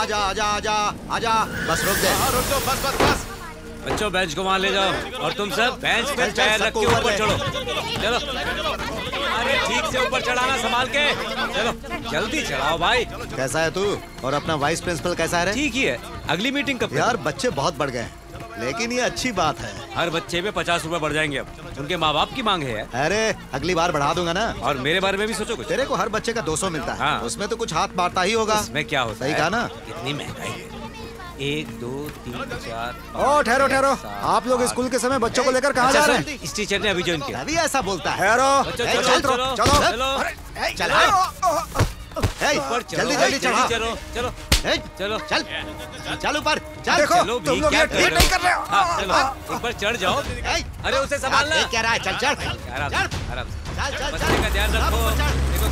आजा आजा आजा आजा, बस रोक दे। रुक दो, बस बस बस। बच्चों बेंच को वहाँ ले जाओ और तुम सब बेंच पे पैर रख के ऊपर चढ़ो। चलो, अरे ठीक से ऊपर चढ़ाना संभाल के। चलो जल्दी चढ़ाओ भाई। कैसा है तू और अपना वाइस प्रिंसिपल कैसा है रे? ठीक ही है। अगली मीटिंग कब? यार बच्चे बहुत बढ़ गए, लेकिन ये अच्छी बात है। हर बच्चे पे 50 रुपए बढ़ जाएंगे अब। उनके माँ बाप की मांग है। अरे अगली बार बढ़ा दूंगा ना। और मेरे बारे में भी सोचो कुछ। तेरे को हर बच्चे का 200 मिलता है। हाँ। उसमें तो कुछ हाथ बांटता ही होगा। उसमें क्या होता है? सही कहा ना? कितनी महंगाई है। 1 2 3 4। ओ ठहरो ठहरो, आप लोग स्कूल के समय बच्चों को लेकर कहाँ जा रहे हैं? इस टीचर ने अभी ज्वाइन किया। अभी ऐसा बोलता है। चलो चलो चलो जल्दी जल्दी चढ़ा। चलो चलो चलो चल चल ऊपर चल। देखो तुम लोग ये ठीक नहीं कर रहे हो। हाँ, चलो ऊपर चढ़ जाओ। अरे उसे संभालना। क्या रहा है? चल चल आराम से। बच्चे का ध्यान रखो। देखो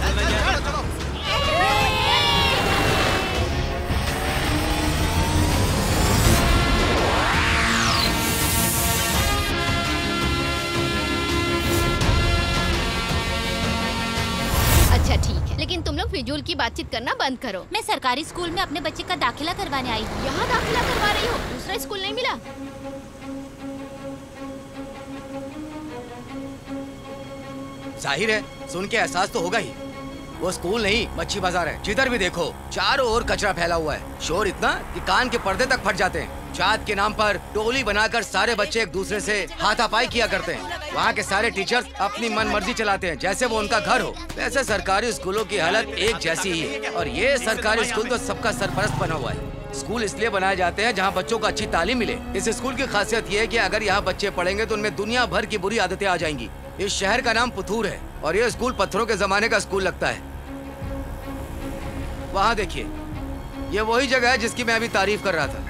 अच्छा ठीक है, लेकिन तुम लोग फिजूल की बातचीत करना बंद करो। मैं सरकारी स्कूल में अपने बच्चे का दाखिला करवाने आई हूँ। यहाँ दाखिला करवा रही हो? दूसरा स्कूल नहीं मिला? जाहिर है, सुन के एहसास तो होगा ही। वो स्कूल नहीं, मच्छी बाजार है। जिधर भी देखो चारों ओर कचरा फैला हुआ है। शोर इतना कि कान के पर्दे तक फट जाते हैं। चाँद के नाम पर टोली बनाकर सारे बच्चे एक दूसरे से हाथापाई किया करते हैं। वहाँ के सारे टीचर्स अपनी मनमर्जी चलाते हैं, जैसे वो उनका घर हो। वैसे सरकारी स्कूलों की हालत एक जैसी ही है। और ये सरकारी स्कूल तो सबका सरपरस्त बना हुआ है। स्कूल इसलिए बनाए जाते हैं जहाँ बच्चों को अच्छी तालीम मिले। इस स्कूल की खासियत ये है कि अगर यहाँ बच्चे पढ़ेंगे तो उनमें दुनिया भर की बुरी आदतें आ जाएंगी। इस शहर का नाम पुथूर है और ये स्कूल पत्थरों के जमाने का स्कूल लगता है। वहाँ देखिए, ये वही जगह है जिसकी मैं अभी तारीफ कर रहा था।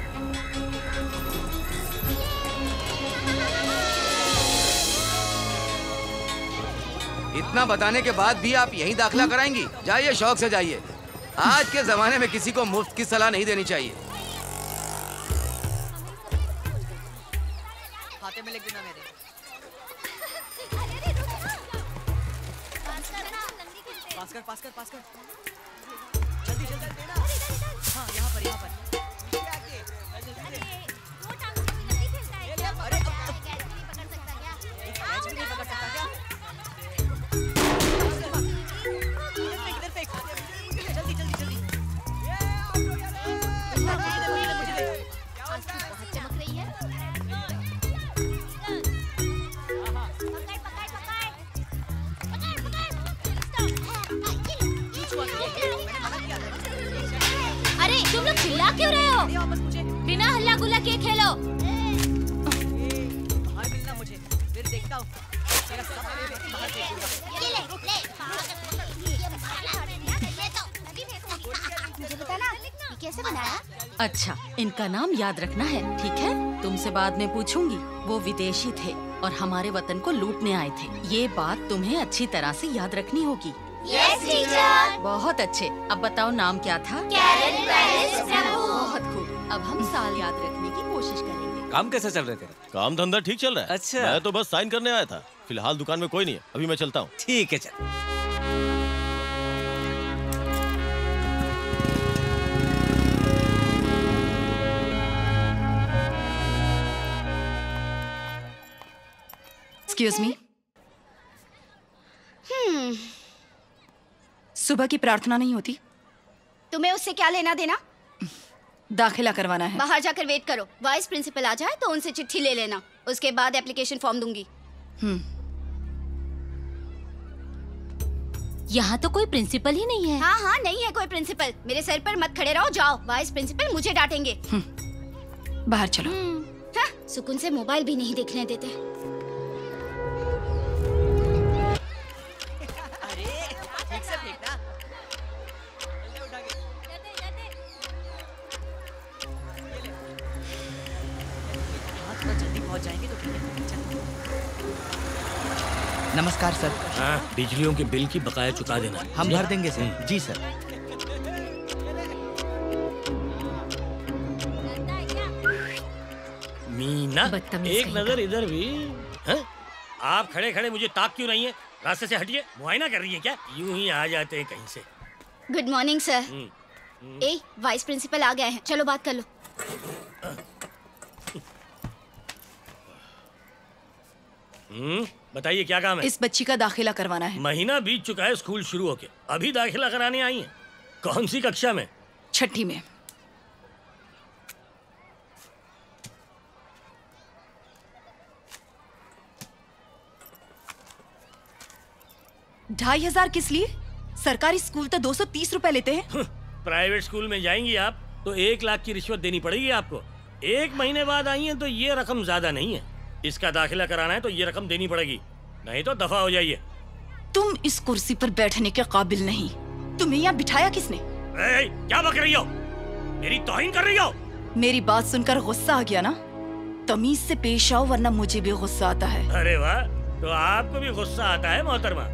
इतना बताने के बाद भी आप यहीं दाखिला कराएंगी? जाइए, शौक से जाइए। आज के जमाने में किसी को मुफ्त की सलाह नहीं देनी चाहिए। खाते में लिख देना मेरे। पास कर। जल्दी देना। हाँ, यहाँ पर। अरे कैच भी नहीं पकड़ सकता क्या? जल्दी। आज तू बहुत चमक रही है। अरे तुम लोग चिल्ला क्यों रहे हो? बिना हल्ला गुल्ला किए खेलो। बाहर मिलना मुझे, फिर देखता हूँ। मुझे बताना ये कैसे बनाया? अच्छा, इनका नाम याद रखना है, ठीक है? तुमसे बाद में पूछूंगी। वो विदेशी थे और हमारे वतन को लूटने आए थे। ये बात तुम्हें अच्छी तरह से याद रखनी होगी। Yes teacher. बहुत अच्छे। अब बताओ नाम क्या था? कैरल पेरिस प्रभु। बहुत खूब। अब हम साल याद रखने की कोशिश करेंगे। काम कैसे चल रहे थे? काम धंधा ठीक चल रहा है। अच्छा। मैं तो बस साइन करने आया था। फिलहाल दुकान में कोई नहीं है, अभी मैं चलता हूँ। ठीक है चल। Excuse me. सुबह की प्रार्थना नहीं होती? तुम्हें उससे क्या लेना देना? दाखिला करवाना है। बाहर जाकर वेट करो। वाइस प्रिंसिपल आ जाए तो उनसे चिट्ठी ले लेना। उसके बाद एप्लीकेशन फॉर्म दूंगी। यहाँ तो कोई प्रिंसिपल ही नहीं है। हाँ, नहीं है कोई प्रिंसिपल। मेरे सर पर मत खड़े रहो, जाओ। वाइस प्रिंसिपल मुझे डांटेंगे। बाहर चलो। हाँ, सुकून से मोबाइल भी नहीं देखने देते। ठीक से फेंकना। जल्दी पहुंच जाएंगे तो ठीक है। नमस्कार सर। हाँ, बिजलियों के बिल की बकाया चुका देना। हम भर देंगे सर। जी सर। मीना, एक नजर इधर भी। हाँ? आप खड़े खड़े मुझे ताक क्यों रही हैं? रास्ते से हटिए। मुआयना कर रही है क्या? यूं ही आ जाते हैं कहीं से। Good morning sir. ए, वाइस प्रिंसिपल आ गए हैं, चलो बात कर लो। बताइए क्या काम है? इस बच्ची का दाखिला करवाना है। महीना बीत चुका है स्कूल शुरू होके, अभी दाखिला कराने आई हैं? कौन सी कक्षा में? 6ठी में। $2,500 किस लिए? सरकारी स्कूल तो 230 रुपए लेते हैं। प्राइवेट स्कूल में जाएंगी आप तो 1 लाख की रिश्वत देनी पड़ेगी आपको। 1 महीने बाद आई हैं तो ये रकम ज्यादा नहीं है। इसका दाखिला कराना है तो ये रकम देनी पड़ेगी, नहीं तो दफा हो जाइए। तुम इस कुर्सी पर बैठने के काबिल नहीं। तुम्हें यहाँ बिठाया किसने? क्या बक रही हो? मेरी तौहीन कर रही हो? मेरी बात सुनकर गुस्सा आ गया ना? तमीज से पेश आओ वरना मुझे भी गुस्सा आता है। अरे वाह, तो आपको भी गुस्सा आता है मोहतरमा?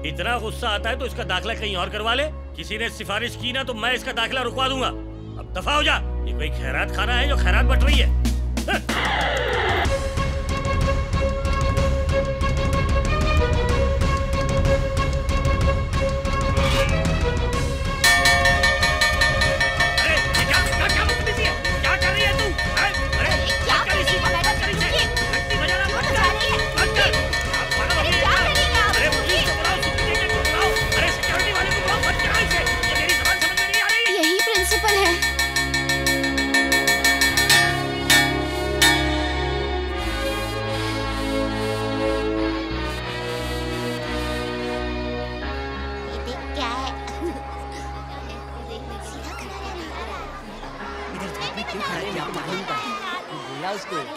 इतना गुस्सा आता है तो इसका दाखिला कहीं और करवा ले। किसी ने सिफारिश की ना तो मैं इसका दाखिला रुकवा दूंगा। अब दफा हो जा। ये कोई खैरात खाना है जो खैरात बट रही है?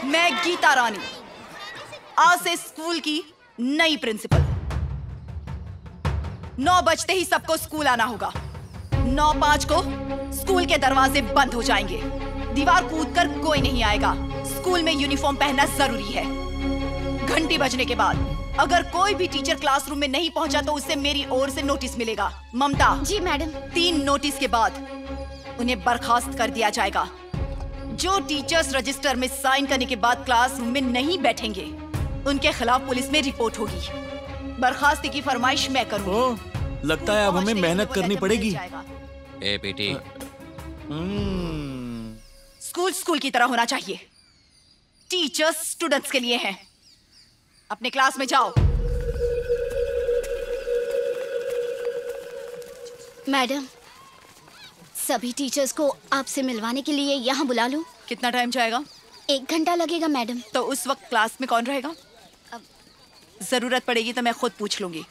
मैं गीता रानी, आज से स्कूल की नई प्रिंसिपल। 9 बजते ही सबको स्कूल आना होगा। 9:05 को स्कूल के दरवाजे बंद हो जाएंगे। दीवार कूदकर कोई नहीं आएगा। स्कूल में यूनिफॉर्म पहनना जरूरी है। घंटी बजने के बाद अगर कोई भी टीचर क्लासरूम में नहीं पहुंचा तो उससे मेरी ओर से नोटिस मिलेगा। ममता। जी मैडम। 3 नोटिस के बाद उन्हें बर्खास्त कर दिया जाएगा। जो टीचर्स रजिस्टर में साइन करने के बाद क्लासरूम में नहीं बैठेंगे उनके खिलाफ पुलिस में रिपोर्ट होगी। बर्खास्ती की फरमाइश मैं करूंगी। लगता है अब हमें मेहनत करनी पड़ेगी। ए बेटी, स्कूल स्कूल की तरह होना चाहिए। टीचर्स स्टूडेंट्स के लिए हैं। अपने क्लास में जाओ। मैडम, सभी टीचर्स को आपसे मिलवाने के लिए यहाँ बुला लूं? कितना टाइम जाएगा? 1 घंटा लगेगा मैडम। तो उस वक्त क्लास में कौन रहेगा? जरूरत पड़ेगी तो मैं खुद पूछ लूंगी।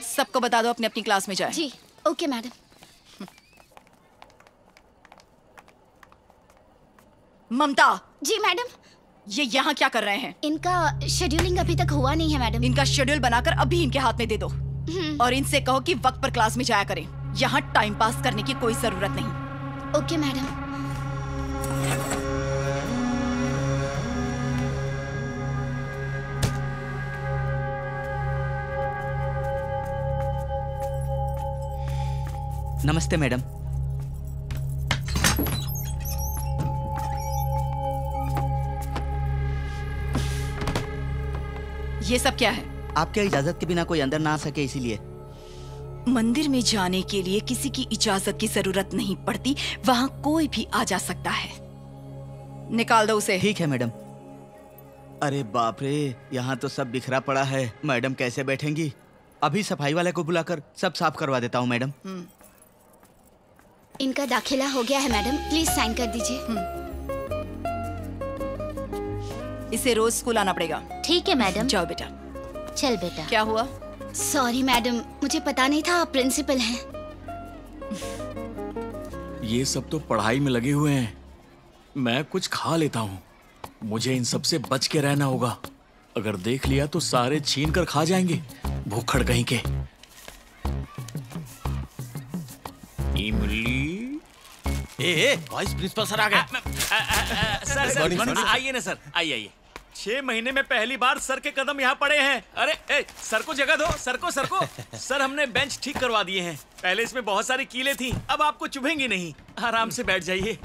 सबको बता दो अपनी अपनी क्लास में जाए। जी ओके मैडम। ममता। जी मैडम। ये यहाँ क्या कर रहे हैं? इनका शेड्यूलिंग अभी तक हुआ नहीं है मैडम। इनका शेड्यूल बनाकर अभी इनके हाथ में दे दो और इनसे कहो कि वक्त पर क्लास में जाया करें। यहाँ टाइम पास करने की कोई जरूरत नहीं। Okay madam. नमस्ते मैडम। ये सब क्या है? आपके इजाजत के बिना कोई अंदर ना आ सके इसीलिए। मंदिर में जाने के लिए किसी की इजाजत की जरूरत नहीं पड़ती। वहाँ कोई भी आ जा सकता है। निकाल दो उसे। ठीक है मैडम। अरे बाप रे, यहाँ तो सब बिखरा पड़ा है। मैडम कैसे बैठेंगी? अभी सफाई वाले को बुलाकर सब साफ करवा देता हूँ मैडम। इनका दाखिला हो गया है मैडम, प्लीज साइन कर दीजिए। इसे रोज स्कूल आना पड़ेगा। ठीक है मैडम। जाओ बेटा। चल बेटा। क्या हुआ? सॉरी मैडम, मुझे पता नहीं था आप प्रिंसिपल हैं। ये सब तो पढ़ाई में लगे हुए हैं। मैं कुछ खा लेता हूँ। मुझे इन सब से बच के रहना होगा। अगर देख लिया तो सारे छीन कर खा जाएंगे, भूखड़ कहीं के। इमली। वाइस प्रिंसिपल सर आ गए। सर आइए ना सर, आइए। 6 महीने में पहली बार सर के कदम यहाँ पड़े हैं। अरे सर को जगह दो, सर को सर हमने बेंच ठीक करवा दिए हैं। पहले इसमें बहुत सारी कीलें थी, अब आपको चुभेंगी नहीं। आराम से बैठ जाइए।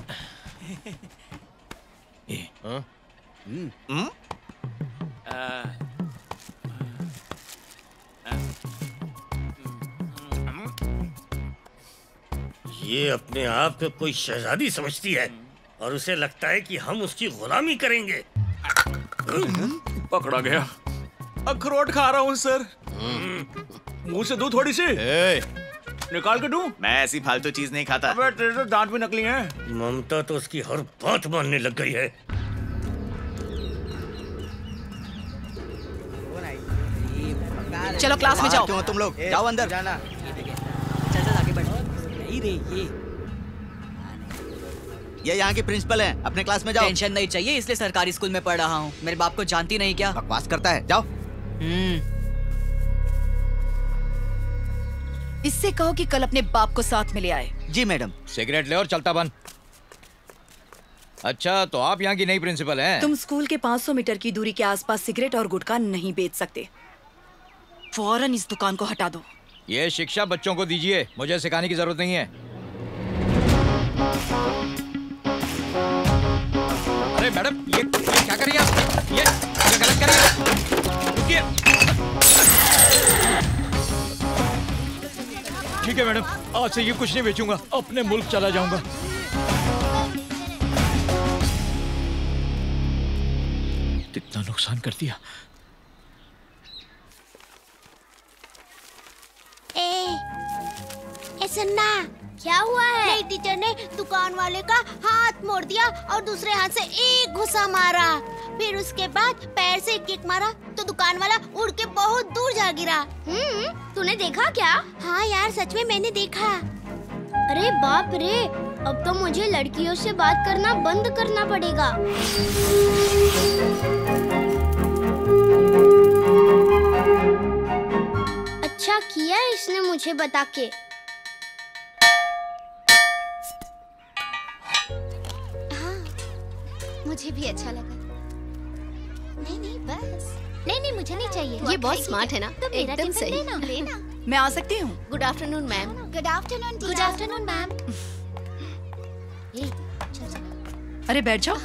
ये अपने आप को कोई शहजादी समझती है और उसे लगता है कि हम उसकी गुलामी करेंगे। पकड़ा गया। अखरोट खा रहा हूँ सर। मुंह से दूं थोड़ी सी। निकाल के दूं? मैं ऐसी फालतू चीज नहीं खाता। अबे तेरे तो दांत भी नकली हैं। ममता तो उसकी हर बात मानने लग गई है। चलो क्लास में जाओ। क्यों तुम लोग जाओ अंदर। जाना। चल आगे बढ़। नहीं रे ये यहाँ की प्रिंसिपल है, अपने क्लास में जाओ। टेंशन नहीं चाहिए, इसलिए सरकारी स्कूल में पढ़ रहा हूँ। मेरे बाप को जानती नहीं क्या? बकवास करता है, जाओ। इससे कहो कि कल अपने बाप को साथ में ले आए। जी मैडम। सिगरेट ले और चलता बन। अच्छा, तो आप यहाँ की नई प्रिंसिपल हैं? तुम स्कूल के 500 मीटर की दूरी के आसपास सिगरेट और गुटखा नहीं बेच सकते। फौरन इस दुकान को हटा दो। ये शिक्षा बच्चों को दीजिए, मुझे सिखाने की जरूरत नहीं है। अरे मैडम, ये क्या कर रही हैं आप? ये गलत कर रही हैं। रुकिए। ठीक है मैडम, आज से ये कुछ नहीं बेचूंगा, अपने मुल्क चला जाऊंगा। कितना नुकसान कर दिया। सुनना, क्या हुआ है? नई टीचर ने दुकान वाले का हाथ मोड़ दिया और दूसरे हाथ से एक घुसा मारा। फिर उसके बाद पैर से एक किक मारा तो दुकान वाला उड़ के बहुत दूर जा गिरा। तूने देखा क्या? हाँ यार, सच में मैंने देखा। अरे बाप रे, अब तो मुझे लड़कियों से बात करना बंद करना पड़ेगा। अच्छा किया इसने मुझे बता के। मुझे भी अच्छा लगा। नहीं बस। नहीं मुझे नहीं चाहिए। ये बहुत स्मार्ट है ना? तो मेरा एकदम सही। लेना। मैं आ सकती हूँ? Good afternoon ma'am. Good afternoon ma'am. अरे बैठ जाओ।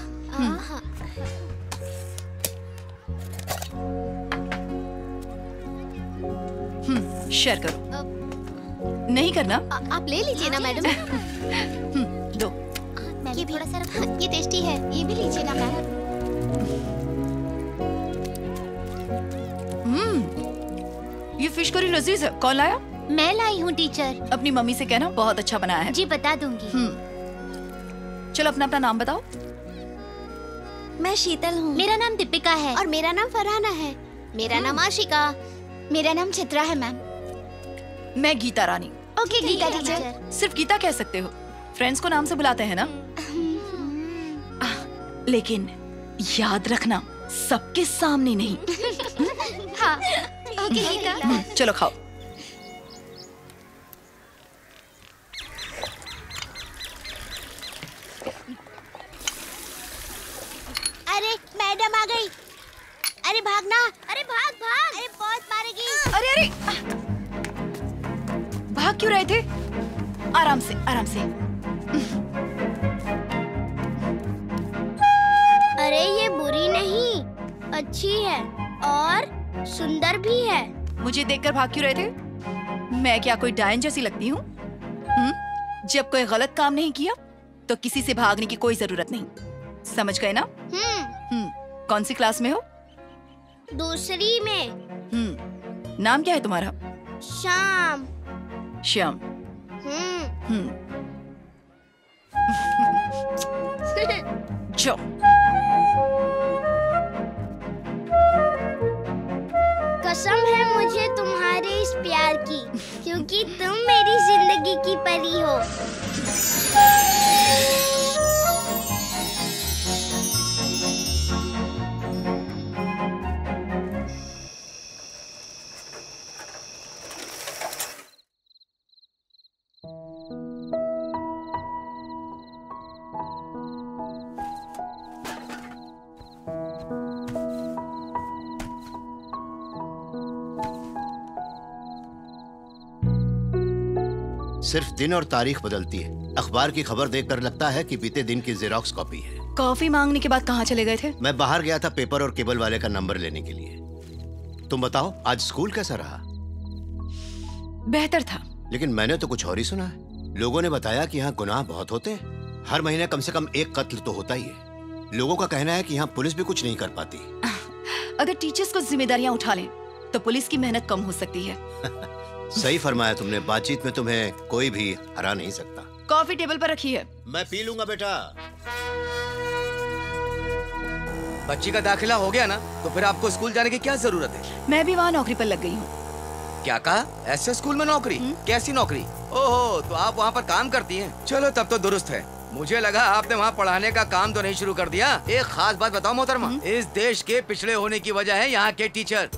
शेयर करो। नहीं करना? आप ले लीजिए ना मैडम। दो। ये थोड़ा सा ये टेस्टी है, ये भी लीजिए ना मैम। ये फिश करी लजीज है। कौन लाया? मैं लाई हूँ टीचर। अपनी मम्मी से कहना बहुत अच्छा बनाया है। जी बता दूंगी। चलो अपना अपना नाम बताओ। मैं शीतल हूँ। मेरा नाम दीपिका है। और मेरा नाम फरहाना है। मेरा नाम आशिका। मेरा नाम चित्रा है मैम। मैं गीता रानी। Okay Geeta teacher. सिर्फ गीता कह सकते हो, फ्रेंड्स को नाम से बुलाते हैं ना। लेकिन याद रखना, सबके सामने नहीं। हाँ ओके गीता। चलो खाओ। अरे मैडम आ गई। अरे भागना। अरे भाग। अरे बहुत मारेगी। अरे भाग क्यों रहे थे? आराम से। अरे ये बुरी नहीं, अच्छी है और सुंदर भी है। मुझे देखकर भाग क्यों रहे थे? मैं क्या कोई डायन जैसी लगती हूँ? जब कोई गलत काम नहीं किया तो किसी से भागने की कोई जरूरत नहीं। समझ गए ना? कौन सी क्लास में हो? दूसरी में। नाम क्या है तुम्हारा? श्याम। जाओ। कसम है मुझे तुम्हारे इस प्यार की, क्योंकि तुम मेरी जिंदगी की परी हो। सिर्फ दिन और तारीख बदलती है। अखबार की खबर देखकर लगता है कि बीते दिन की जेरोक्स कॉपी है। कॉफी मांगने के बाद कहाँ चले गए थे? मैं बाहर गया था पेपर और केबल वाले का नंबर लेने के लिए। तुम बताओ, आज स्कूल कैसा रहा? बेहतर था। लेकिन मैंने तो कुछ और ही सुना है। लोगों ने बताया कि यहाँ गुनाह बहुत होते हैं। हर महीने कम से कम एक कत्ल तो होता ही है। लोगों का कहना है कि यहाँ पुलिस भी कुछ नहीं कर पाती। अगर टीचर्स को जिम्मेदारियां उठा लें तो पुलिस की मेहनत कम हो सकती है। सही फरमाया तुमने। बातचीत में तुम्हें कोई भी हरा नहीं सकता। कॉफी टेबल पर रखी है। मैं पी लूंगा बेटा। बच्ची का दाखिला हो गया ना, तो फिर आपको स्कूल जाने की क्या जरूरत है? मैं भी वहाँ नौकरी पर लग गई हूँ। क्या कहा? ऐसे स्कूल में नौकरी? कैसी नौकरी? ओहो, तो आप वहाँ पर काम करती हैं? चलो तब तो दुरुस्त है। मुझे लगा आपने वहाँ पढ़ाने का काम तो नहीं शुरू कर दिया। एक खास बात बताओ मोहतरमा, इस देश के पिछड़े होने की वजह है यहाँ के टीचर।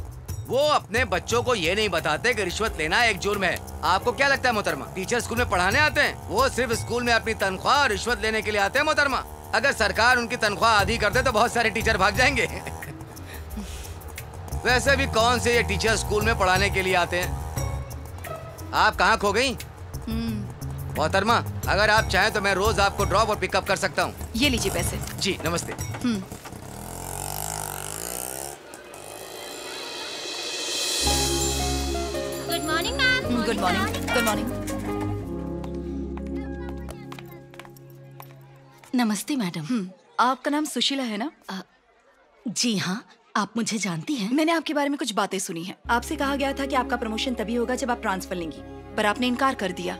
वो अपने बच्चों को ये नहीं बताते कि रिश्वत लेना एक जुर्म है। आपको क्या लगता है मोहतरमा, टीचर स्कूल में पढ़ाने आते हैं? वो सिर्फ स्कूल में अपनी तनख्वाह और रिश्वत लेने के लिए आते हैं मोहतरमा। अगर सरकार उनकी तनख्वाह आधी कर दे तो बहुत सारे टीचर भाग जाएंगे। वैसे भी कौन से ये टीचर स्कूल में पढ़ाने के लिए आते हैं? आप कहाँ खो गई? मोहतरमा, अगर आप चाहें तो मैं रोज आपको ड्रॉप और पिकअप कर सकता हूँ। ये लीजिए पैसे। जी नमस्ते। Good morning ma'am. Good morning. Good morning. नमस्ते मैडम। आपका नाम सुशीला है ना? जी हाँ, आप मुझे जानती हैं? मैंने आपके बारे में कुछ बातें सुनी हैं। आपसे कहा गया था कि आपका प्रमोशन तभी होगा जब आप ट्रांसफर लेंगी, पर आपने इनकार कर दिया।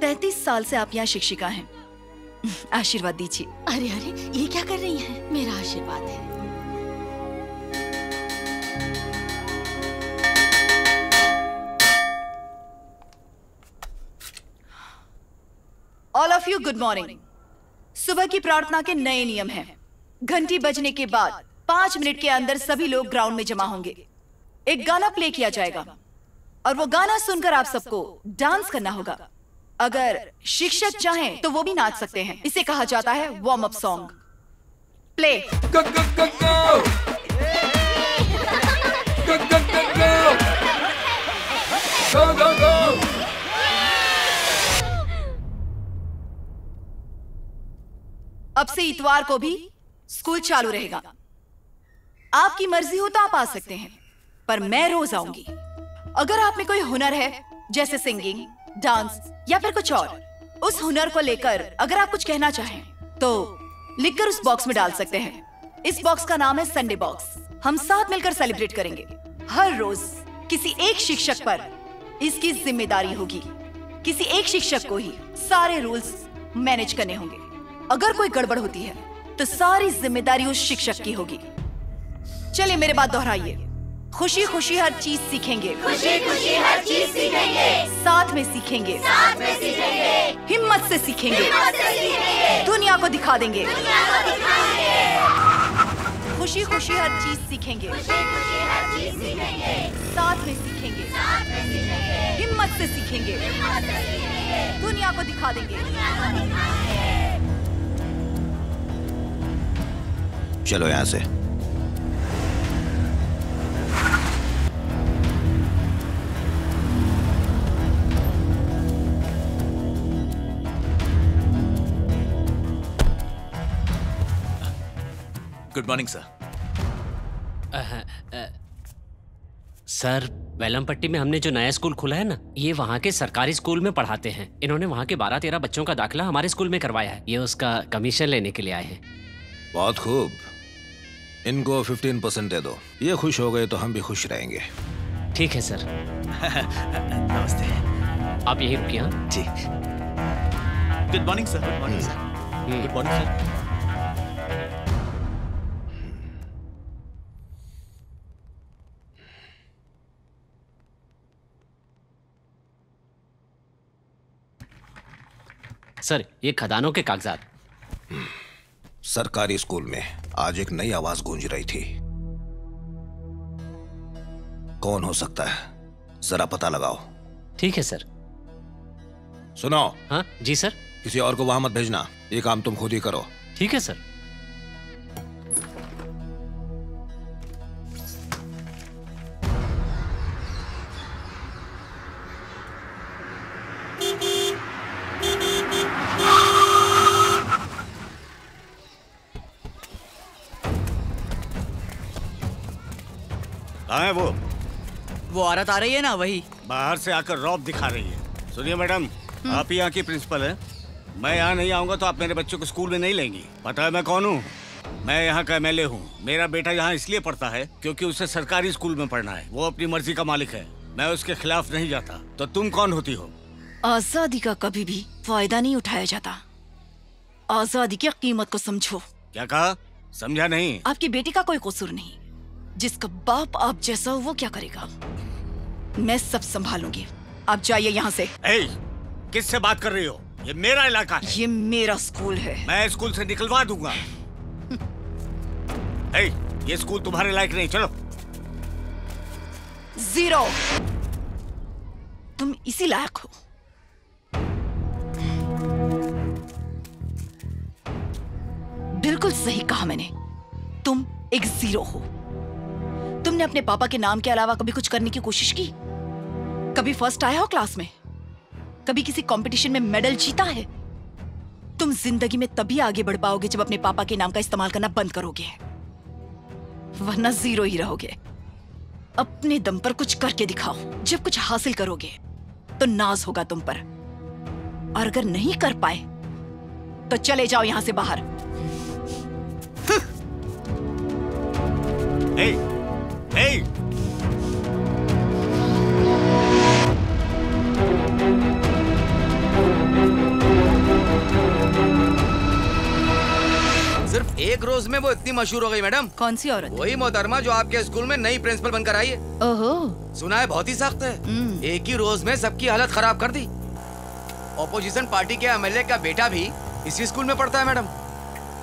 33 साल से आप यहाँ शिक्षिका हैं। आशीर्वाद दीजिए। अरे अरे, ये क्या कर रही हैं? मेरा आशीर्वाद है। All of you good morning. सुबह की प्रार्थना के नए नियम हैं। घंटी बजने के बाद 5 मिनट के अंदर सभी लोग ग्राउंड में जमा होंगे। एक गाना प्ले किया जाएगा और वो गाना सुनकर आप सबको डांस करना होगा। अगर शिक्षक चाहें तो वो भी नाच सकते हैं। इसे कहा जाता है warm up song. Play. Go, go, go, go! Go, go, go, go! Go, go, go! अब से इतवार को भी स्कूल चालू रहेगा। आपकी मर्जी हो तो आप आ सकते हैं, पर मैं रोज आऊंगी। अगर आप में कोई हुनर है, जैसे सिंगिंग, डांस या फिर कुछ और, उस हुनर को लेकर अगर आप कुछ कहना चाहें तो लिखकर उस बॉक्स में डाल सकते हैं। इस बॉक्स का नाम है संडे बॉक्स। हम साथ मिलकर सेलिब्रेट करेंगे। हर रोज किसी एक शिक्षक पर इसकी जिम्मेदारी होगी। किसी एक शिक्षक को ही सारे रूल्स मैनेज करने होंगे। अगर कोई गड़बड़ होती है तो सारी जिम्मेदारी उस शिक्षक की होगी। चलिए मेरे बात दोहराइए। खुशी खुशी हर चीज सीखेंगे। खुशी खुशी हर चीज सीखेंगे। साथ में सीखेंगे। साथ में सीखेंगे। हिम्मत से सीखेंगे। हिम्मत से सीखेंगे। दुनिया को दिखा देंगे। दुनिया को दिखाएंगे। खुशी खुशी हर चीज सीखेंगे। खुशी खुशी हर चीज सीखेंगे। साथ में सीखेंगे। साथ में सीखेंगे। हिम्मत से सीखेंगे। हिम्मत से सीखेंगे। दुनिया को दिखा देंगे। दुनिया को दिखाएंगे। चलो यहाँ से। Good morning sir. सर, वेलमपट्टी में हमने जो नया स्कूल खोला है ना, ये वहाँ के सरकारी स्कूल में पढ़ाते हैं। इन्होंने वहाँ के 12-13 बच्चों का दाखिला हमारे स्कूल में करवाया है। ये उसका कमीशन लेने के लिए आए हैं। बहुत खूब। इनको 15% दे दो। ये खुश हो गए तो हम भी खुश रहेंगे। ठीक है सर। नमस्ते। आप यहीं रुकिए। हाँ जी। Good morning sir. Good morning sir. Good morning sir. Sir, ये खदानों के कागजात। सरकारी स्कूल में आज एक नई आवाज गूंज रही थी। कौन हो सकता है, जरा पता लगाओ। ठीक है सर। सुनो। हाँ जी सर। किसी और को वहां मत भेजना। ये काम तुम खुद ही करो। ठीक है सर। कहाँ है वो? औरत आ रही है ना, वही। बाहर से आकर रौब दिखा रही है। सुनिए मैडम, आप ही यहाँ की प्रिंसिपल हैं? मैं यहाँ नहीं आऊंगा तो आप मेरे बच्चों को स्कूल में नहीं लेंगी। पता है मैं कौन हूँ? मैं यहाँ का एमएलए हूँ। मेरा बेटा यहाँ इसलिए पढ़ता है क्योंकि उसे सरकारी स्कूल में पढ़ना है। वो अपनी मर्जी का मालिक है, मैं उसके खिलाफ नहीं जाता। तो तुम कौन होती हो? आजादी का कभी भी फायदा नहीं उठाया जाता। आजादी की कीमत को समझो। क्या कहा? समझा नहीं। आपकी बेटी का कोई कसूर नहीं। जिसका बाप आप जैसा हो वो क्या करेगा? मैं सब संभालूंगी। आप जाइए यहाँ से। किससे बात कर रही हो? ये मेरा इलाका है। ये मेरा स्कूल है। मैं स्कूल से निकलवा दूंगा। ये स्कूल तुम्हारे लायक नहीं। चलो। 0। तुम इसी लायक हो। बिल्कुल सही कहा मैंने। तुम एक 0 हो। तुमने अपने पापा के नाम के अलावा कभी कुछ करने की कोशिश की? कभी फर्स्ट आया हो क्लास में? कभी किसी कंपटीशन में मेडल जीता है? तुम जिंदगी में तभी आगे बढ़ पाओगे जब अपने पापा के नाम का इस्तेमाल करना बंद करोगे, वरना 0 ही रहोगे। अपने दम पर कुछ करके दिखाओ। जब कुछ हासिल करोगे तो नाज होगा तुम पर, और अगर नहीं कर पाए तो चले जाओ यहां से बाहर। सिर्फ एक रोज में वो इतनी मशहूर हो गई मैडम। कौन सी औरत? वही मोहतरमा जो आपके स्कूल में नई प्रिंसिपल बनकर आई है। ओहो। सुना है बहुत ही सख्त है। एक ही रोज में सबकी हालत खराब कर दी। ऑपोजिशन पार्टी के एमएलए का बेटा भी इसी स्कूल में पढ़ता है मैडम।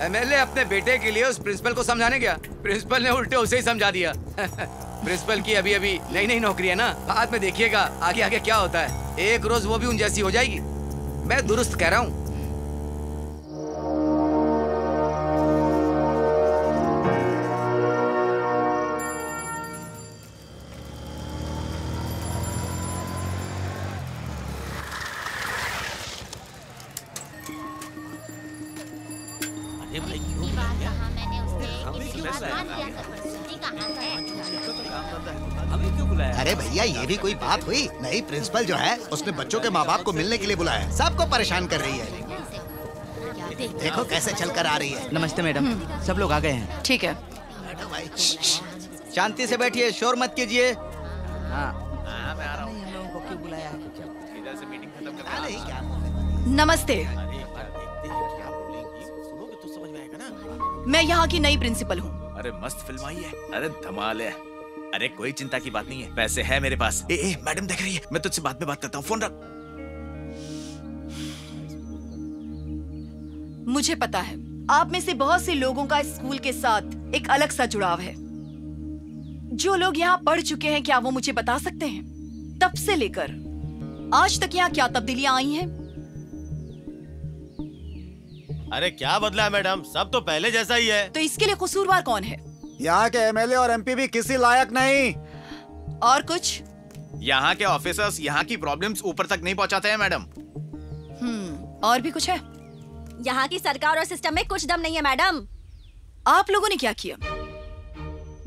एमएलए अपने बेटे के लिए उस प्रिंसिपल को समझाने गया, प्रिंसिपल ने उल्टे उसे ही समझा दिया। प्रिंसिपल की अभी अभी नई नई नौकरी है ना, बाद में देखिएगा आगे आगे क्या होता है। एक रोज वो भी उन जैसी हो जाएगी। मैं दुरुस्त कह रहा हूँ। अरे भैया ये भी कोई बात हुई? नई प्रिंसिपल जो है उसने बच्चों के माँ बाप को मिलने के लिए बुलाया है। सबको परेशान कर रही है। देखो कैसे चलकर आ रही है। नमस्ते मैडम। सब लोग आ गए हैं। ठीक है। शांति से बैठिए, शोर मत कीजिए। हाँ। मैं आ रहा हूँ। लोगों को क्यों बुलाया है? इधर से मीटिंग खत्म करके क्या? नमस्ते। मैं यहाँ की नई प्रिंसिपल हूँ। अरे मस्त फिल्म आई है। अरे धमाल है। अरे कोई चिंता की बात नहीं है, पैसे है मेरे पास। मैडम देख रही है, मैं तुझसे बाद में बात करता हूँ। फोन रख। मुझे पता है आप में से बहुत से लोगों का इस स्कूल के साथ एक अलग सा जुड़ाव है। जो लोग यहाँ पढ़ चुके हैं, क्या वो मुझे बता सकते हैं तब से लेकर आज तक यहाँ क्या तब्दीलियां आई हैं? अरे क्या बदला है मैडम? सब तो पहले जैसा ही है। तो इसके लिए कसूरवार कौन है? यहाँ के एमएलए और एमपी भी किसी लायक नहीं। और कुछ? यहाँ के ऑफिसर्स यहाँ की प्रॉब्लम्स ऊपर तक नहीं पहुँचाते हैं मैडम। और भी कुछ है? यहाँ की सरकार और सिस्टम में कुछ दम नहीं है मैडम। आप लोगों ने क्या किया?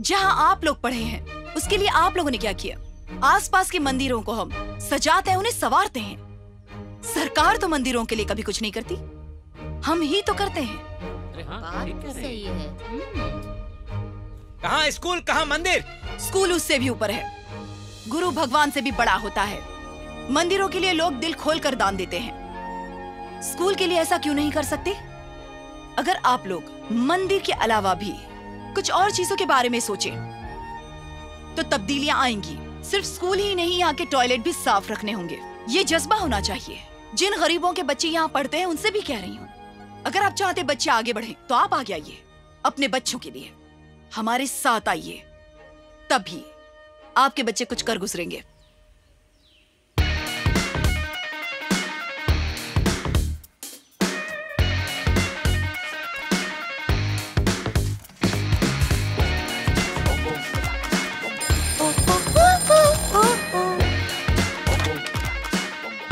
जहाँ आप लोग पढ़े हैं उसके लिए आप लोगों ने क्या किया? आसपास के मंदिरों को हम सजाते हैं, उन्हें संवारते हैं। सरकार तो मंदिरों के लिए कभी कुछ नहीं करती, हम ही तो करते हैं। बात सही है। कहाँ स्कूल, कहाँ मंदिर? स्कूल उससे भी ऊपर है। गुरु भगवान से भी बड़ा होता है। मंदिरों के लिए लोग दिल खोलकर दान देते हैं, स्कूल के लिए ऐसा क्यों नहीं कर सकते? अगर आप लोग मंदिर के अलावा भी कुछ और चीजों के बारे में सोचें तो तब्दीलियां आएंगी। सिर्फ स्कूल ही नहीं, यहाँ के टॉयलेट भी साफ रखने होंगे। ये जज्बा होना चाहिए। जिन गरीबों के बच्चे यहाँ पढ़ते हैं उनसे भी कह रही हूँ, अगर आप चाहते बच्चे आगे बढ़ें तो आप आगे आइए। अपने बच्चों के लिए हमारे साथ आइए, तभी आपके बच्चे कुछ कर गुजरेंगे।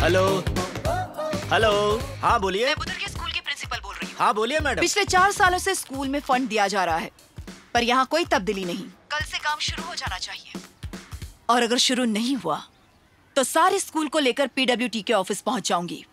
Hello hello. हाँ बोलिए। मैं बुधर के स्कूल की प्रिंसिपल बोल रही हूँ। हाँ बोलिए मैडम। पिछले 4 सालों से स्कूल में फंड दिया जा रहा है, पर यहाँ कोई तब्दीली नहीं। कल से काम शुरू हो जाना चाहिए, और अगर शुरू नहीं हुआ तो सारे स्कूल को लेकर PWT के ऑफिस पहुंच जाऊंगी।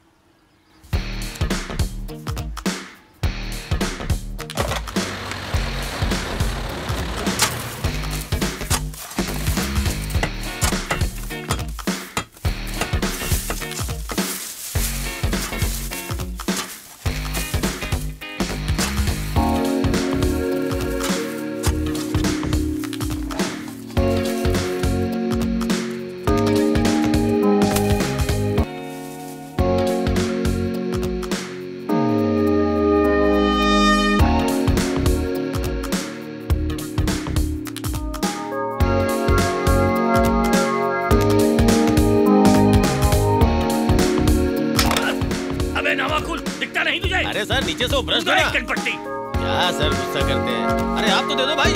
अरे सर नीचे से ब्रश दो ना। पट्टी क्या सर गुस्सा करते हैं? अरे आप तो दे दो भाई।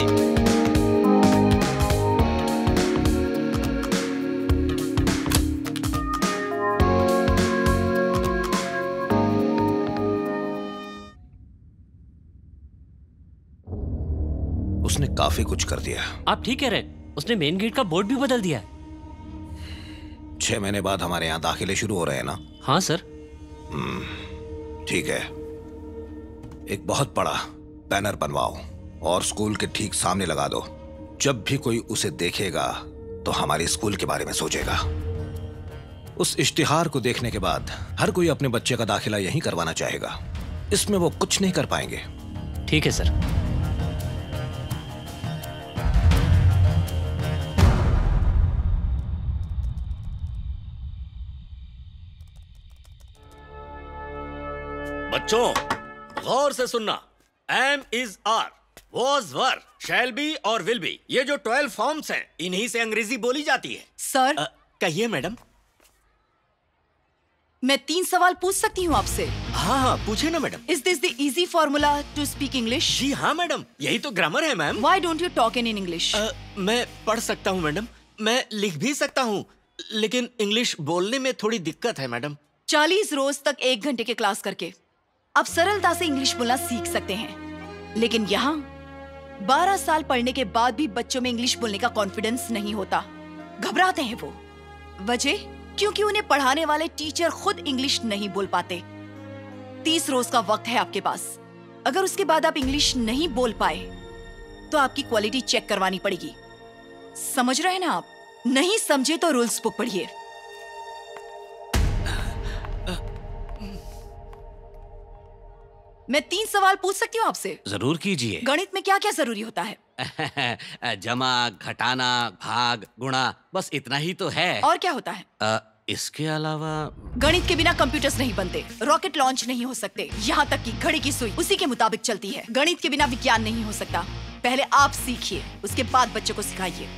उसने काफी कुछ कर दिया। आप ठीक कह रहे हैं, उसने मेन गेट का बोर्ड भी बदल दिया। 6 महीने बाद हमारे यहाँ दाखिले शुरू हो रहे हैं ना? हाँ सर। ठीक है, एक बहुत बड़ा बैनर बनवाओ और स्कूल के ठीक सामने लगा दो। जब भी कोई उसे देखेगा तो हमारे स्कूल के बारे में सोचेगा। उस इश्तिहार को देखने के बाद हर कोई अपने बच्चे का दाखिला यहीं करवाना चाहेगा। इसमें वो कुछ नहीं कर पाएंगे। ठीक है सर। बच्चों गौर से सुनना। Am is are, was were, shall be और विल बी, ये जो 12 फॉर्म्स हैं इन्हीं से अंग्रेजी बोली जाती है। सर कहिए मैडम। मैं 3 सवाल पूछ सकती हूँ आपसे? हाँ हाँ पूछे ना madam. Is this the easy formula to speak English? जी हाँ मैडम, यही तो ग्रामर है ma'am. Why don't you talk in English? मैं पढ़ सकता हूँ मैडम, मैं लिख भी सकता हूँ, लेकिन इंग्लिश बोलने में थोड़ी दिक्कत है मैडम। 40 रोज तक 1 घंटे के क्लास करके आप सरलता से इंग्लिश बोलना सीख सकते हैं, लेकिन यहाँ 12 साल पढ़ने के बाद भी बच्चों में इंग्लिश बोलने का कॉन्फिडेंस नहीं होता। घबराते हैं वो। वजह क्योंकि उन्हें पढ़ाने वाले टीचर खुद इंग्लिश नहीं बोल पाते। 30 रोज का वक्त है आपके पास। अगर उसके बाद आप इंग्लिश नहीं बोल पाए तो आपकी क्वालिटी चेक करवानी पड़ेगी। समझ रहे हैं ना आप? नहीं समझे तो रूल्स बुक पढ़िए। मैं 3 सवाल पूछ सकती हूँ आपसे? जरूर कीजिए। गणित में क्या क्या जरूरी होता है? जमा, घटाना, भाग, गुणा, बस इतना ही तो है। और क्या होता है? इसके अलावा गणित के बिना कंप्यूटर्स नहीं बनते, रॉकेट लॉन्च नहीं हो सकते, यहाँ तक कि घड़ी की सुई उसी के मुताबिक चलती है। गणित के बिना विज्ञान नहीं हो सकता। पहले आप सीखिए, उसके बाद बच्चों को सिखाइए।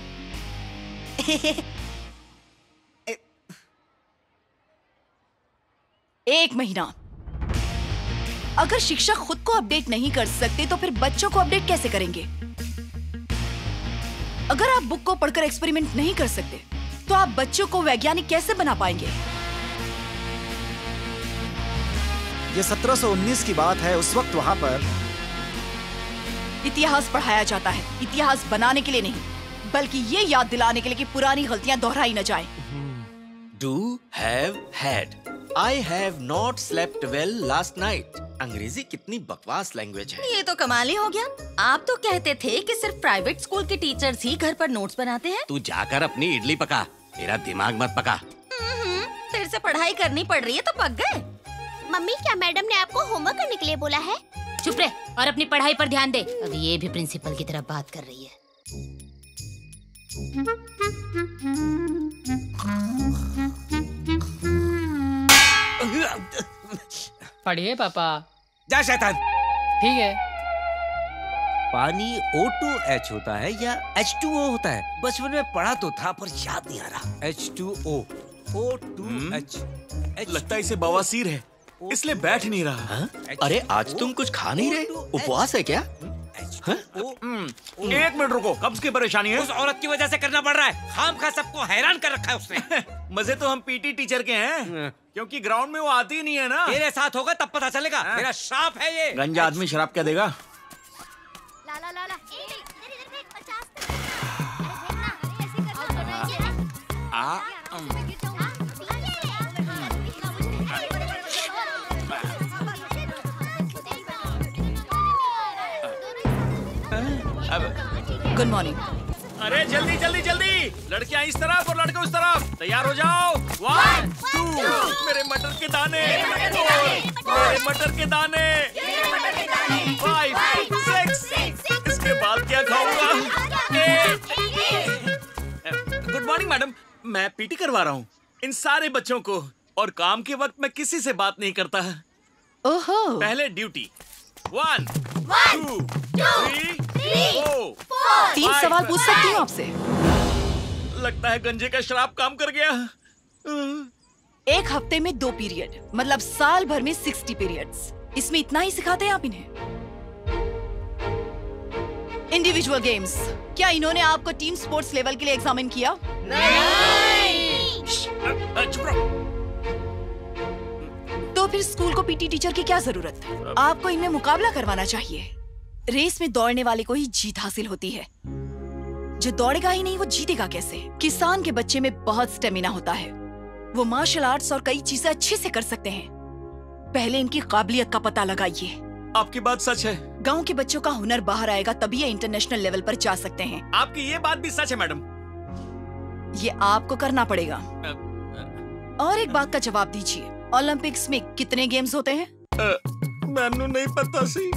1 महीना। अगर शिक्षक खुद को अपडेट नहीं कर सकते तो फिर बच्चों को अपडेट कैसे करेंगे? अगर आप बुक को पढ़कर एक्सपेरिमेंट नहीं कर सकते तो आप बच्चों को वैज्ञानिक कैसे बना पाएंगे? ये 1719 की बात है। उस वक्त वहां पर इतिहास पढ़ाया जाता है, इतिहास बनाने के लिए नहीं, बल्कि ये याद दिलाने के लिए कि पुरानी गलतियां दोहराई न जाए। Do have had, I have not slept well last night। अंग्रेजी कितनी बकवास लैंग्वेज है। ये तो कमाल ही हो गया। आप तो कहते थे कि सिर्फ प्राइवेट स्कूल के टीचर्स ही घर पर नोट्स बनाते हैं। तू जाकर अपनी इडली पका, मेरा दिमाग मत पका। फिर से पढ़ाई करनी पड़ रही है तो पक गए। मम्मी क्या मैडम ने आपको होमवर्क करने के लिए बोला है? चुप रहे और अपनी पढ़ाई पर ध्यान दे। अब ये भी प्रिंसिपल की तरफ बात कर रही है। पढ़िए पापा। जा शैतान। ठीक है। पानी O2H होता है या H2O होता है? बचपन में पढ़ा तो था पर याद नहीं आ रहा। H2O, O2H। लगता है इसे बवासीर है, इसलिए बैठ नहीं रहा। अरे आज तुम कुछ खा नहीं रहे, उपवास है क्या? 1 मिनट रुको, कब्ज की परेशानी है। उस औरत की वजह से करना पड़ रहा है। खामखा सबको हैरान कर रखा है उसने। मजे तो हम पीटी टीचर के हैं, क्योंकि ग्राउंड में वो आती ही नहीं है ना। तेरे साथ होगा तब पता चलेगा। मेरा श्राप है ये। गंजा आदमी शराब क्या देगा? ला ला ला गुड मॉर्निंग। अरे जल्दी जल्दी जल्दी, लड़कियां इस तरफ और लड़के उस तरफ, तैयार हो जाओ। 1 2 मेरे मटर के दाने, मेरे मटर के दाने, 5 6 इसके बाद क्या खाऊंगा? गुड मॉर्निंग मैडम, मैं पीटी करवा रहा हूँ इन सारे बच्चों को, और काम के वक्त मैं किसी से बात नहीं करता। ओहो। पहले ड्यूटी 1 2 3 4 3 सवाल पूछ सकती हूँ आपसे? लगता है गंजे का शराब काम कर गया। एक हफ्ते में 2 पीरियड, मतलब साल भर में 60 पीरियड्स। इसमें इतना ही सिखाते हैं आप इन्हें? इंडिविजुअल गेम्स, क्या इन्होंने आपको टीम स्पोर्ट्स लेवल के लिए एग्जामिन किया? नहीं। चुप रहो। तो फिर स्कूल को पीटी टीचर की क्या जरूरत? आपको इनमें मुकाबला करवाना चाहिए। रेस में दौड़ने वाले को ही जीत हासिल होती है। जो दौड़ेगा ही नहीं वो जीतेगा कैसे? किसान के बच्चे में बहुत स्टेमिना होता है, वो मार्शल आर्ट्स और कई चीजें अच्छे से कर सकते हैं। पहले इनकी काबिलियत का पता लगाइए। आपकी बात सच है। गांव के बच्चों का हुनर बाहर आएगा तभी ये इंटरनेशनल लेवल पर जा सकते हैं। आपकी ये बात भी सच है मैडम। ये आपको करना पड़ेगा। और एक बात का जवाब दीजिए, ओलंपिक्स में कितने गेम्स होते हैं? मैनू नहीं पता सी।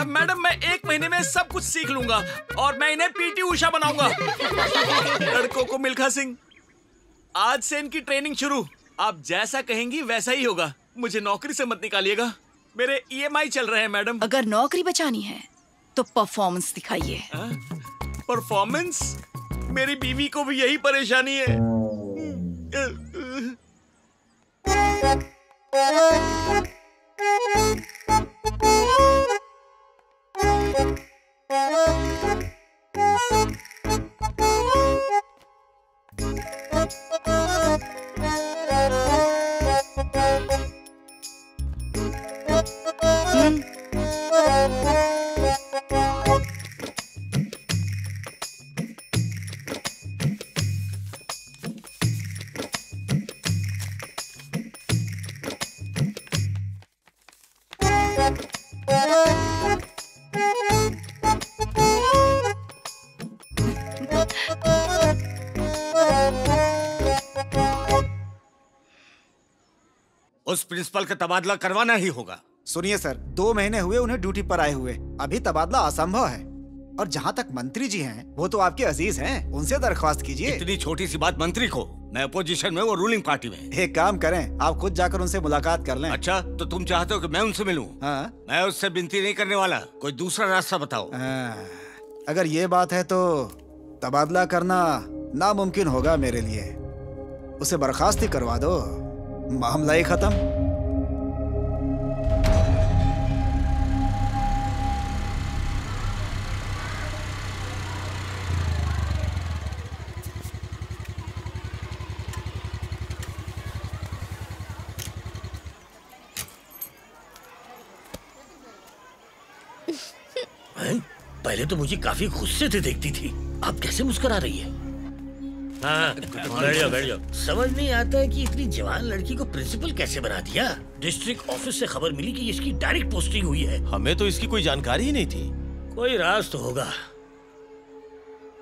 मैडम मैं 1 महीने में सब कुछ सीख लूंगा और मैं इन्हें पीटी उषा बनाऊंगा। लड़कों को मिल्खा सिंह, आज से इनकी ट्रेनिंग शुरू। आप जैसा कहेंगी वैसा ही होगा। मुझे नौकरी से मत निकालिएगा, मेरे EMI चल रहे हैं मैडम। अगर नौकरी बचानी है तो परफॉर्मेंस दिखाइए। परफॉर्मेंस? मेरी बीवी को भी यही परेशानी है। उस प्रिंसिपल का तबादला करवाना ही होगा। सुनिए सर, 2 महीने हुए उन्हें ड्यूटी पर आए हुए, अभी तबादला असंभव है। और जहाँ तक मंत्री जी हैं, वो तो आपके अजीज हैं, उनसे दरख्वास्त कीजिए। इतनी छोटी सी बात मंत्री को? मैं अपोजिशन में, वो रूलिंग पार्टी में। एक काम करें, आप खुद जाकर उनसे मुलाकात कर लें। अच्छा, तो तुम चाहते हो कि मैं उनसे मिलूं? हाँ? मैं उससे विनती नहीं करने वाला, कोई दूसरा रास्ता बताओ। अगर ये बात है तो तबादला करना नामुमकिन होगा मेरे लिए। उसे बर्खास्त ही करवा दो, मामला ही खत्म। पहले तो मुझे काफी गुस्से से देखती थी, अब कैसे मुस्कुरा रही है। हाँ, बैठ जाओ बैठ जाओ। समझ नहीं आता है कि इतनी जवान लड़की को प्रिंसिपल कैसे बना दिया। डिस्ट्रिक्ट ऑफिस से खबर मिली कि इसकी डायरेक्ट पोस्टिंग हुई है। हमें तो इसकी कोई जानकारी ही नहीं थी। कोई राज तो होगा,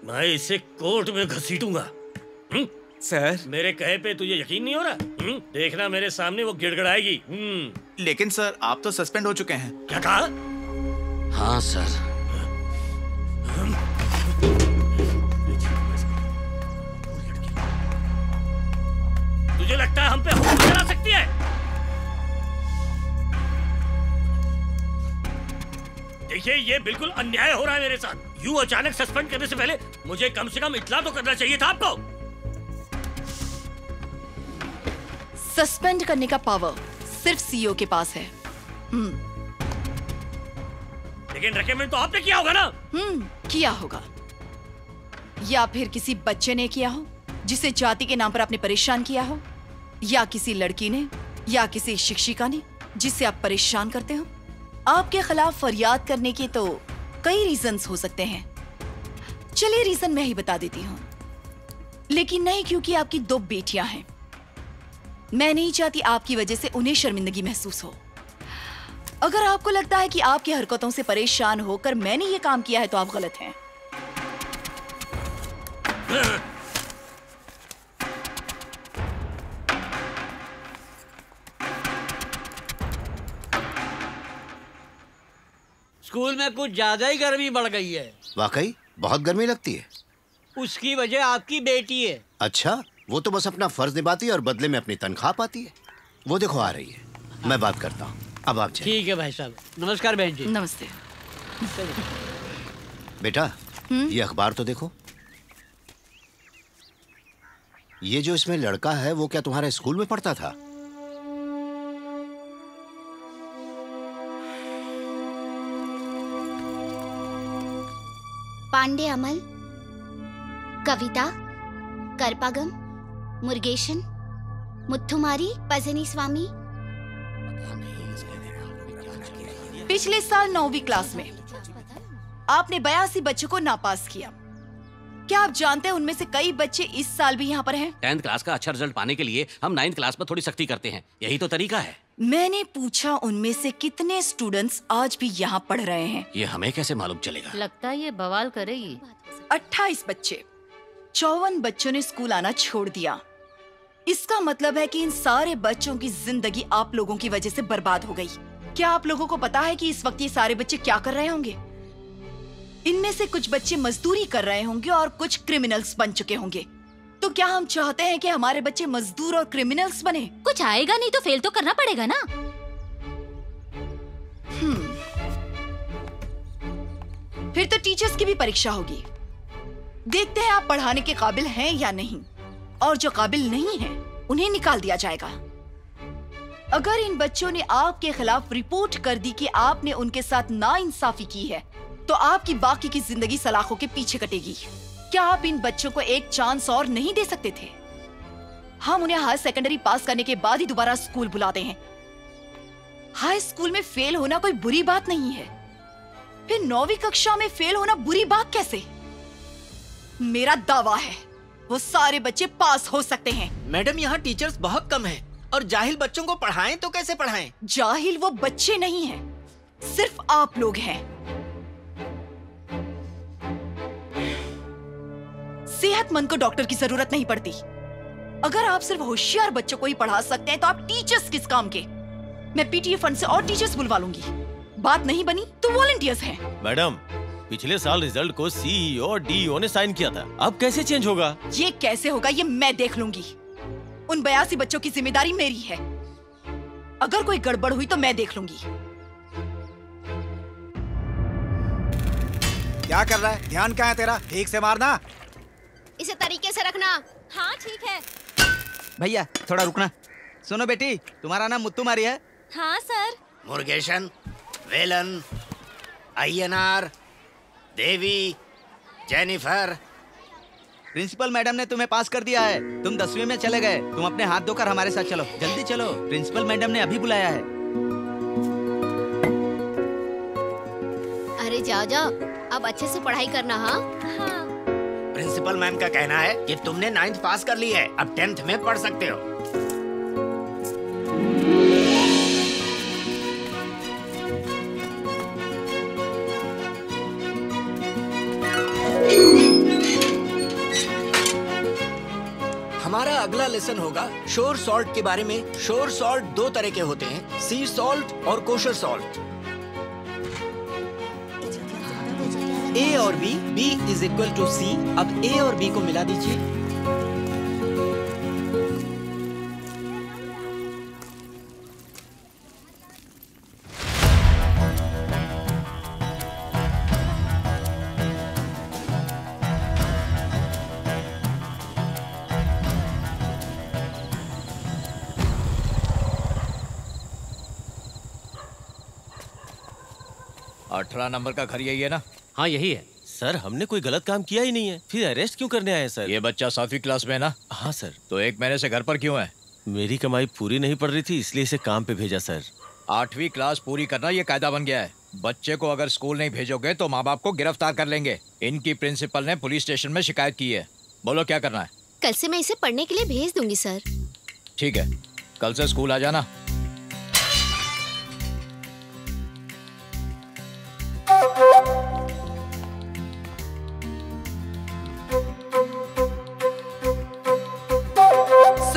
मैं इसे कोर्ट में घसीटूंगा। सर, मेरे कहे पे तुझे यकीन नहीं हो रहा? देखना मेरे सामने वो गिड़गड़ाएगी। लेकिन सर, आप तो सस्पेंड हो चुके हैं। क्या कहा? हाँ सर। तुझे लगता है हम पे हुक्म चला सकती है? देखिए, ये बिल्कुल अन्याय हो रहा है मेरे साथ। यूं अचानक सस्पेंड करने से पहले मुझे कम से कम इत्तला तो करना चाहिए था आपको। सस्पेंड करने का पावर सिर्फ सीईओ के पास है। लेकिन रेकमेंड तो आपने किया होगा ना? किया होगा, या फिर किसी बच्चे ने किया हो जिसे जाति के नाम पर आपने परेशान किया हो, या किसी लड़की ने, या किसी शिक्षिका ने जिससे आप परेशान करते हो। आपके खिलाफ फरियाद करने के तो कई रीजंस हो सकते हैं। चलिए रीजन मैं ही बता देती हूँ, लेकिन नहीं, क्योंकि आपकी 2 बेटियां हैं। मैं नहीं चाहती आपकी वजह से उन्हें शर्मिंदगी महसूस हो। अगर आपको लगता है कि आपकी हरकतों से परेशान होकर मैंने ये काम किया है तो आप गलत हैं। स्कूल में कुछ ज्यादा ही गर्मी बढ़ गई है। वाकई बहुत गर्मी लगती है। उसकी वजह आपकी बेटी है। अच्छा, वो तो बस अपना फर्ज निभाती है और बदले में अपनी तनख्वाह पाती है। वो देखो आ रही है, मैं बात करता हूँ। अब आप चलिए। ठीक है भाई साहब। नमस्कार बहन जी। नमस्ते। बेटा ये अखबार तो देखो। ये जो इसमें लड़का है वो क्या तुम्हारे स्कूल में पढ़ता था? पांडे अमल, कविता, करपागम, मुर्गेशन, मुथुमारी, पजनी स्वामी। पिछले साल 9वीं क्लास में आपने 82 बच्चों को नापास किया। क्या आप जानते हैं उनमें से कई बच्चे इस साल भी यहाँ पर हैं? 10th क्लास का अच्छा रिजल्ट पाने के लिए हम 9th क्लास में थोड़ी सख्ती करते हैं, यही तो तरीका है। मैंने पूछा उनमें से कितने स्टूडेंट्स आज भी यहाँ पढ़ रहे हैं। ये हमें कैसे मालूम चलेगा? लगता है ये बवाल करेगी। 28 बच्चे, 54 बच्चों ने स्कूल आना छोड़ दिया। इसका मतलब है कि इन सारे बच्चों की जिंदगी आप लोगों की वजह से बर्बाद हो गई। क्या आप लोगों को पता है कि इस वक्त ये सारे बच्चे क्या कर रहे होंगे? इनमें से कुछ बच्चे मजदूरी कर रहे होंगे और कुछ क्रिमिनल्स बन चुके होंगे। तो क्या हम चाहते हैं कि हमारे बच्चे मजदूर और क्रिमिनल्स बने? कुछ आएगा नहीं तो फेल तो करना पड़ेगा ना। फिर तो टीचर्स की भी परीक्षा होगी। देखते हैं आप पढ़ाने के काबिल हैं या नहीं, और जो काबिल नहीं हैं, उन्हें निकाल दिया जाएगा। अगर इन बच्चों ने आपके खिलाफ रिपोर्ट कर दी कि आपने उनके साथ नाइंसाफी की है, तो आपकी बाकी की जिंदगी सलाखों के पीछे कटेगी। क्या आप इन बच्चों को एक चांस और नहीं दे सकते थे? हम उन्हें हाई सेकेंडरी पास करने के बाद ही दोबारा स्कूल बुलाते हैं। हाई स्कूल में फेल होना कोई बुरी बात नहीं है, फिर 9वीं कक्षा में फेल होना बुरी बात कैसे? मेरा दावा है वो सारे बच्चे पास हो सकते हैं। मैडम यहाँ टीचर्स बहुत कम हैं और जाहिल बच्चों को पढ़ाएं तो कैसे पढ़ाएं? जाहिल वो बच्चे नहीं हैं, सिर्फ आप लोग हैं। सेहतमंद को डॉक्टर की जरूरत नहीं पड़ती। अगर आप सिर्फ होशियार बच्चों को ही पढ़ा सकते हैं तो आप टीचर्स किस काम के? मैं पीटीए फंड से और टीचर्स बुलवा लूंगी। बात नहीं बनी तो वॉलंटियर्स हैं। मैडम, पिछले साल रिजल्ट को सीईओ और डीईओ ने साइन किया था, अब कैसे चेंज होगा? ये कैसे होगा ये मैं देख लूंगी। उन 82 बच्चों की जिम्मेदारी मेरी है। अगर कोई गड़बड़ हुई तो मैं देख लूंगी। क्या कर रहा है? ध्यान कहाँ है तेरा? ठीक से मारना। इसे तरीके से रखना। हाँ ठीक है। भैया थोड़ा रुकना। सुनो बेटी, तुम्हारा नाम मुत्तुमारी है? हाँ सर। मुर्गेशन, वेलन, अय्यनार, देवी, जेनिफर। प्रिंसिपल मैडम ने तुम्हें पास कर दिया है। तुम 10वीं में चले गए। तुम अपने हाथ धोकर हमारे साथ चलो, जल्दी चलो। प्रिंसिपल मैडम ने अभी बुलाया है। अरे जाओ जाओ, अब अच्छे से पढ़ाई करना। हाँ हाँ। प्रिंसिपल मैम का कहना है कि तुमने 9th पास कर ली है, अब 10th में पढ़ सकते हो। हमारा अगला लेसन होगा शोर सॉल्ट के बारे में। शोर सॉल्ट 2 तरह के होते हैं, सी सॉल्ट और कोशर सॉल्ट। A और B, B is equal to C। अब A और B को मिला दीजिए। अठारह नंबर का घर यही है ना? हाँ यही है सर। हमने कोई गलत काम किया ही नहीं है, फिर अरेस्ट क्यों करने आए सर? ये बच्चा 7वीं क्लास में है ना? हाँ सर। तो 1 महीने से घर पर क्यों है? मेरी कमाई पूरी नहीं पड़ रही थी, इसलिए इसे काम पे भेजा सर। 8वीं क्लास पूरी करना ये कायदा बन गया है। बच्चे को अगर स्कूल नहीं भेजोगे तो माँ बाप को गिरफ्तार कर लेंगे। इनकी प्रिंसिपल ने पुलिस स्टेशन में शिकायत की है। बोलो क्या करना है? कल से मैं इसे पढ़ने के लिए भेज दूंगी सर। ठीक है, कल से स्कूल आ जाना।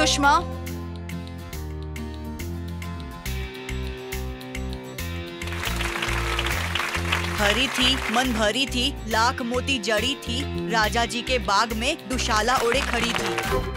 चश्मा। हरी थी मन भरी थी, लाख मोती जड़ी थी, राजा जी के बाग में दुशाला ओढ़े खड़ी थी।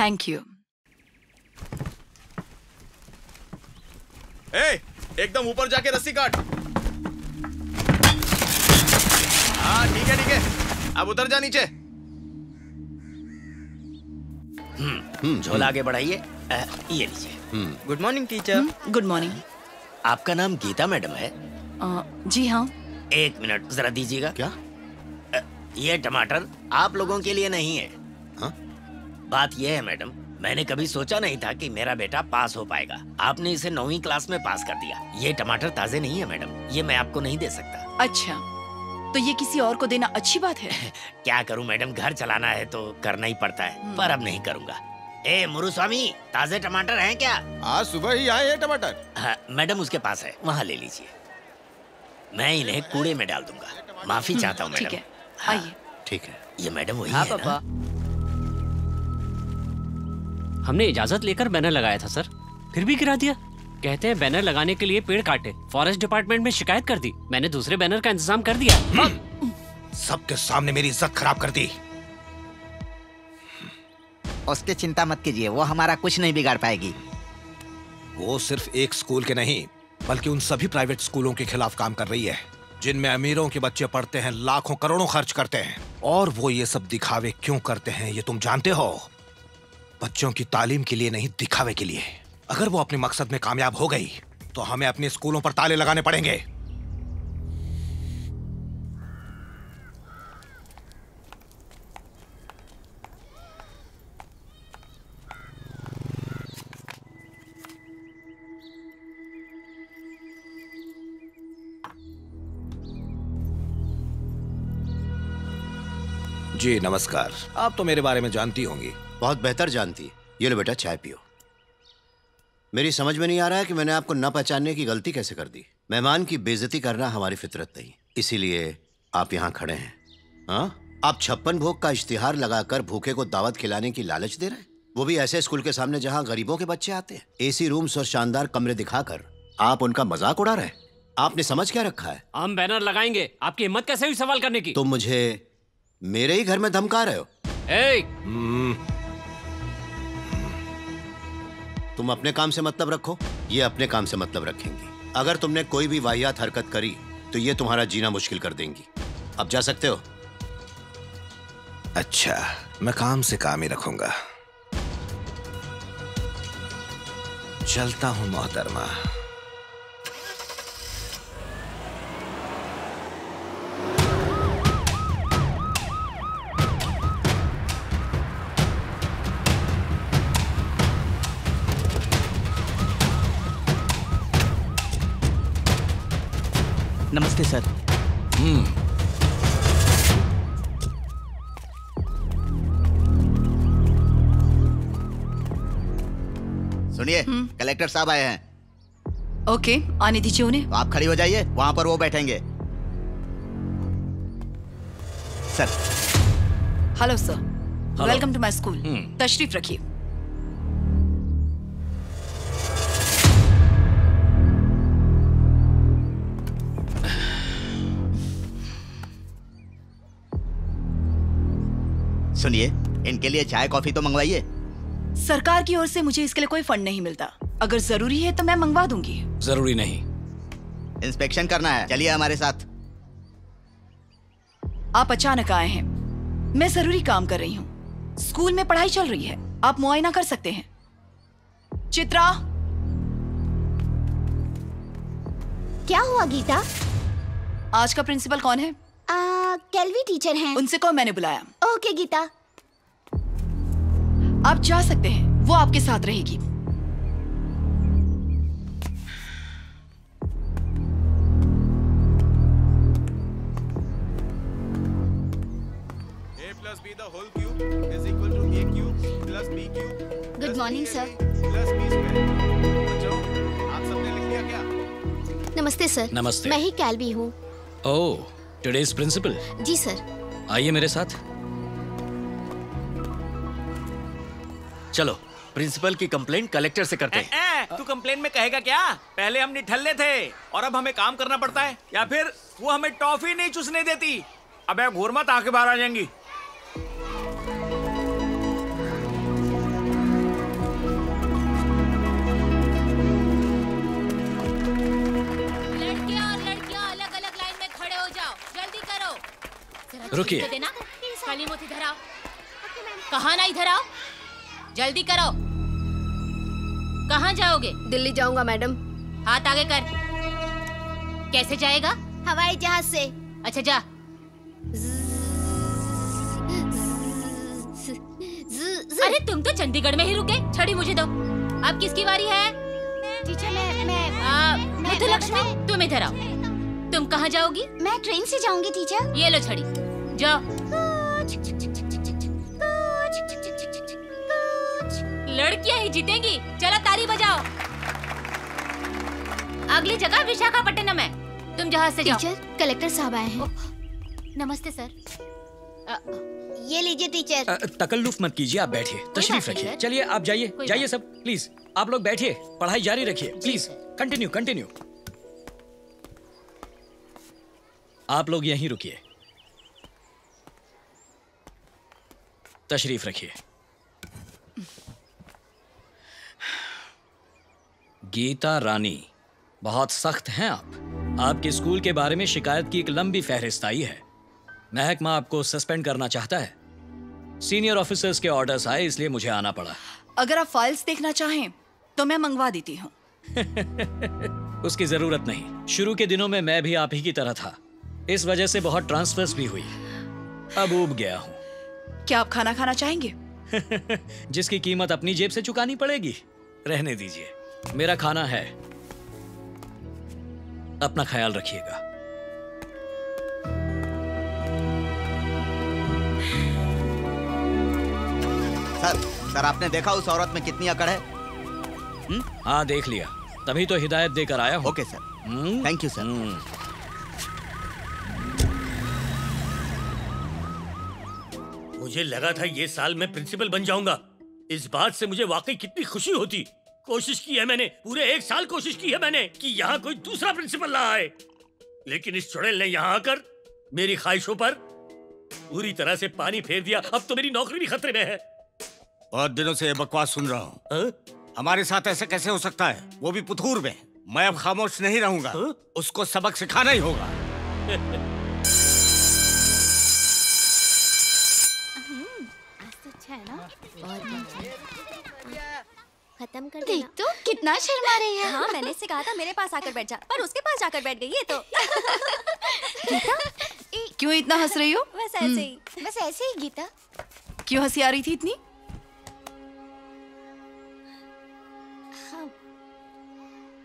Thank you. एकदम ऊपर जाके रस्सी काट। हाँ ठीक है, अब उतर जा नीचे। झोला आगे बढ़ाइए। ये लीजिए। Good morning teacher. Good morning. आपका नाम गीता मैडम है? जी हाँ। एक मिनट जरा दीजिएगा। क्या? ये टमाटर आप लोगों के लिए नहीं है। बात यह है मैडम, मैंने कभी सोचा नहीं था कि मेरा बेटा पास हो पाएगा। आपने इसे 9वीं क्लास में पास कर दिया। ये टमाटर ताजे नहीं है मैडम, ये मैं आपको नहीं दे सकता। अच्छा, तो ये किसी और को देना अच्छी बात है? क्या करूं मैडम, घर चलाना है तो करना ही पड़ता है, पर अब नहीं करूंगा। ए मुरुस्वामी, ताजे टमाटर हैं क्या? आज सुबह ही आए हैं टमाटर। हाँ, मैडम उसके पास है, वहाँ ले लीजिए। मैं इन्हें कूड़े में डाल दूंगा। माफी चाहता हूँ मैडम। ठीक है, आइए। ठीक है। ये मैडम वही हाँ, है ना? हमने इजाजत लेकर बैनर लगाया था सर, फिर भी गिरा दिया। कहते हैं बैनर लगाने के लिए पेड़ काटे। फॉरेस्ट डिपार्टमेंट में शिकायत कर दी। मैंने दूसरे बैनर का इंतजाम कर दिया। सबके सामने मेरी इज्जत खराब कर दी। उसकी चिंता मत कीजिए, वो हमारा कुछ नहीं बिगाड़ पाएगी। वो सिर्फ एक स्कूल के नहीं, बल्कि उन सभी प्राइवेट स्कूलों के खिलाफ काम कर रही है जिनमें अमीरों के बच्चे पढ़ते हैं, लाखों करोड़ों खर्च करते हैं। और वो ये सब दिखावे क्यों करते हैं ये तुम जानते हो? बच्चों की तालीम के लिए नहीं, दिखावे के लिए। अगर वो अपने मकसद में कामयाब हो गई तो हमें अपने स्कूलों पर ताले लगाने पड़ेंगे। जी नमस्कार। आप तो मेरे बारे में जानती होंगी। बहुत बेहतर जानती। ये लो बेटा, चाय पियो। मेरी समझ में नहीं आ रहा है कि मैंने आपको न पहचानने की गलती कैसे कर दी। मेहमान की बेइज्जती करना हमारी फितरत नहीं, इसीलिए आप यहाँ खड़े हैं। हाँ, आप 56 भोग का इश्तिहार लगाकर भूखे को दावत खिलाने की लालच दे रहे हैं, वो भी ऐसे स्कूल के सामने जहाँ गरीबों के बच्चे आते हैं। एसी रूम्स और शानदार कमरे दिखाकर आप उनका मजाक उड़ा रहे हैं। आपने समझ क्या रखा है? हम बैनर लगाएंगे, आपकी हिम्मत कैसे हुई सवाल करने की? तुम मुझे मेरे ही घर में धमका रहे हो। तुम अपने काम से मतलब रखो, ये अपने काम से मतलब रखेंगी। अगर तुमने कोई भी वाहियात हरकत करी तो ये तुम्हारा जीना मुश्किल कर देंगी। अब जा सकते हो। अच्छा, मैं काम से काम ही रखूंगा। चलता हूं मोहतरमा। नमस्ते सर। सुनिए, कलेक्टर साहब आए हैं। ओके, आने दीजिए उन्हें। तो आप खड़ी हो जाइए, वहां पर वो बैठेंगे। Sir. Hello sir, welcome to my school. तशरीफ रखिए। सुनिए, इनके लिए चाय कॉफी तो मंगवाइए। सरकार की ओर से मुझे इसके लिए कोई फंड नहीं मिलता। अगर जरूरी है तो मैं मंगवा दूंगी। जरूरी नहीं। इंस्पेक्शन करना है, चलिए हमारे साथ। आप अचानक आए हैं। मैं जरूरी काम कर रही हूँ। स्कूल में पढ़ाई चल रही है, आप मुआयना कर सकते हैं। चित्रा। क्या हुआ गीता? आज का प्रिंसिपल कौन है? केल्वी टीचर हैं। उनसे कौन मैंने बुलाया? ओके गीता। आप जा सकते हैं, वो आपके साथ रहेगी। Good morning sir. नमस्ते सर। नमस्ते। मैं ही कैल्वी हूँ। ओह, टुडेज प्रिंसिपल। जी सर। आइए मेरे साथ। चलो प्रिंसिपल की कंप्लेंट कलेक्टर से करते हैं। तू कंप्लेन में कहेगा क्या? पहले हम निठल्ले थे और अब हमें काम करना पड़ता है, या फिर वो हमें टॉफी नहीं चूसने देती। अबे घूर मत, आंखें बाहर आ जाएंगी। रुकिए। काली मोती धराओ। कहाँ नहीं धराओ? जल्दी करो। कहाँ जाओगे? दिल्ली जाऊंगा मैडम। हाथ आगे कर। कैसे जाएगा? हवाई जहाज से। अच्छा जा। अरे तुम तो चंडीगढ़ में ही रुके। छड़ी मुझे दो। अब किसकी बारी है? टीचर मैं मुथुलक्ष्मी, तुम इधर आओ। तुम कहाँ जाओगी? मैं ट्रेन से जाऊंगी टीचर। ये लो छड़ी, जाओ। लड़कियां ही जीतेंगी। चलो ताली बजाओ। अगली जगह विशाखापट्टनम है। तुम जहाज से जाओ। टीचर, कलेक्टर साहब आए हैं। नमस्ते सर। ये लीजिए टीचर। तकल्लुफ मत कीजिए, आप बैठिए, तशरीफ रखिए। चलिए आप जाइए, जाइए सब प्लीज। आप लोग बैठिए, पढ़ाई जारी रखिए प्लीज। Continue continue. आप लोग यहीं रुकिए, तशरीफ रखिए। गीता रानी, बहुत सख्त हैं आप। आपके स्कूल के बारे में शिकायत की एक लंबी फहरिस्त आई है। महकमा आपको सस्पेंड करना चाहता है। सीनियर ऑफिसर्स के ऑर्डर्स आए, इसलिए मुझे आना पड़ा। अगर आप फाइल्स देखना चाहें तो मैं मंगवा देती हूँ। उसकी जरूरत नहीं। शुरू के दिनों में मैं भी आप ही की तरह था। इस वजह से बहुत ट्रांसफर्स भी हुई। अब ऊब गया हूँ। क्या आप खाना खाना चाहेंगे? जिसकी कीमत अपनी जेब से चुकानी पड़ेगी, रहने दीजिए। मेरा खाना है, अपना ख्याल रखिएगा। सर आपने देखा उस औरत में कितनी अकड़ है? हाँ देख लिया, तभी तो हिदायत देकर आया हूँ। Okay sir, thank you sir. मुझे लगा था ये साल मैं प्रिंसिपल बन जाऊंगा। इस बात से मुझे वाकई कितनी खुशी होती। कोशिश की है मैंने, पूरे 1 साल कोशिश की है मैंने कि यहाँ कोई दूसरा प्रिंसिपल ना आए, लेकिन इस चुड़ैल ने यहाँ आकर मेरी ख्वाहिशों पर पूरी तरह से पानी फेर दिया। अब तो मेरी नौकरी भी खतरे में है। बहुत दिनों से ये बकवास सुन रहा हूँ। हमारे साथ ऐसे कैसे हो सकता है, वो भी पुथूर में। मैं अब खामोश नहीं रहूंगा। उसको सबक सिखाना ही होगा। खत्म कर देख तो कितना शर्मा रही है। हाँ, मैंने इससे कहा था मेरे पास आकर बैठ जा, पर उसके पास जाकर बैठ गई है तो। गीता, क्यों इतना हंस रही हो? बस ऐसे ही, बस ऐसे ही गीता। क्यों हंसी आ रही थी इतनी? हाँ।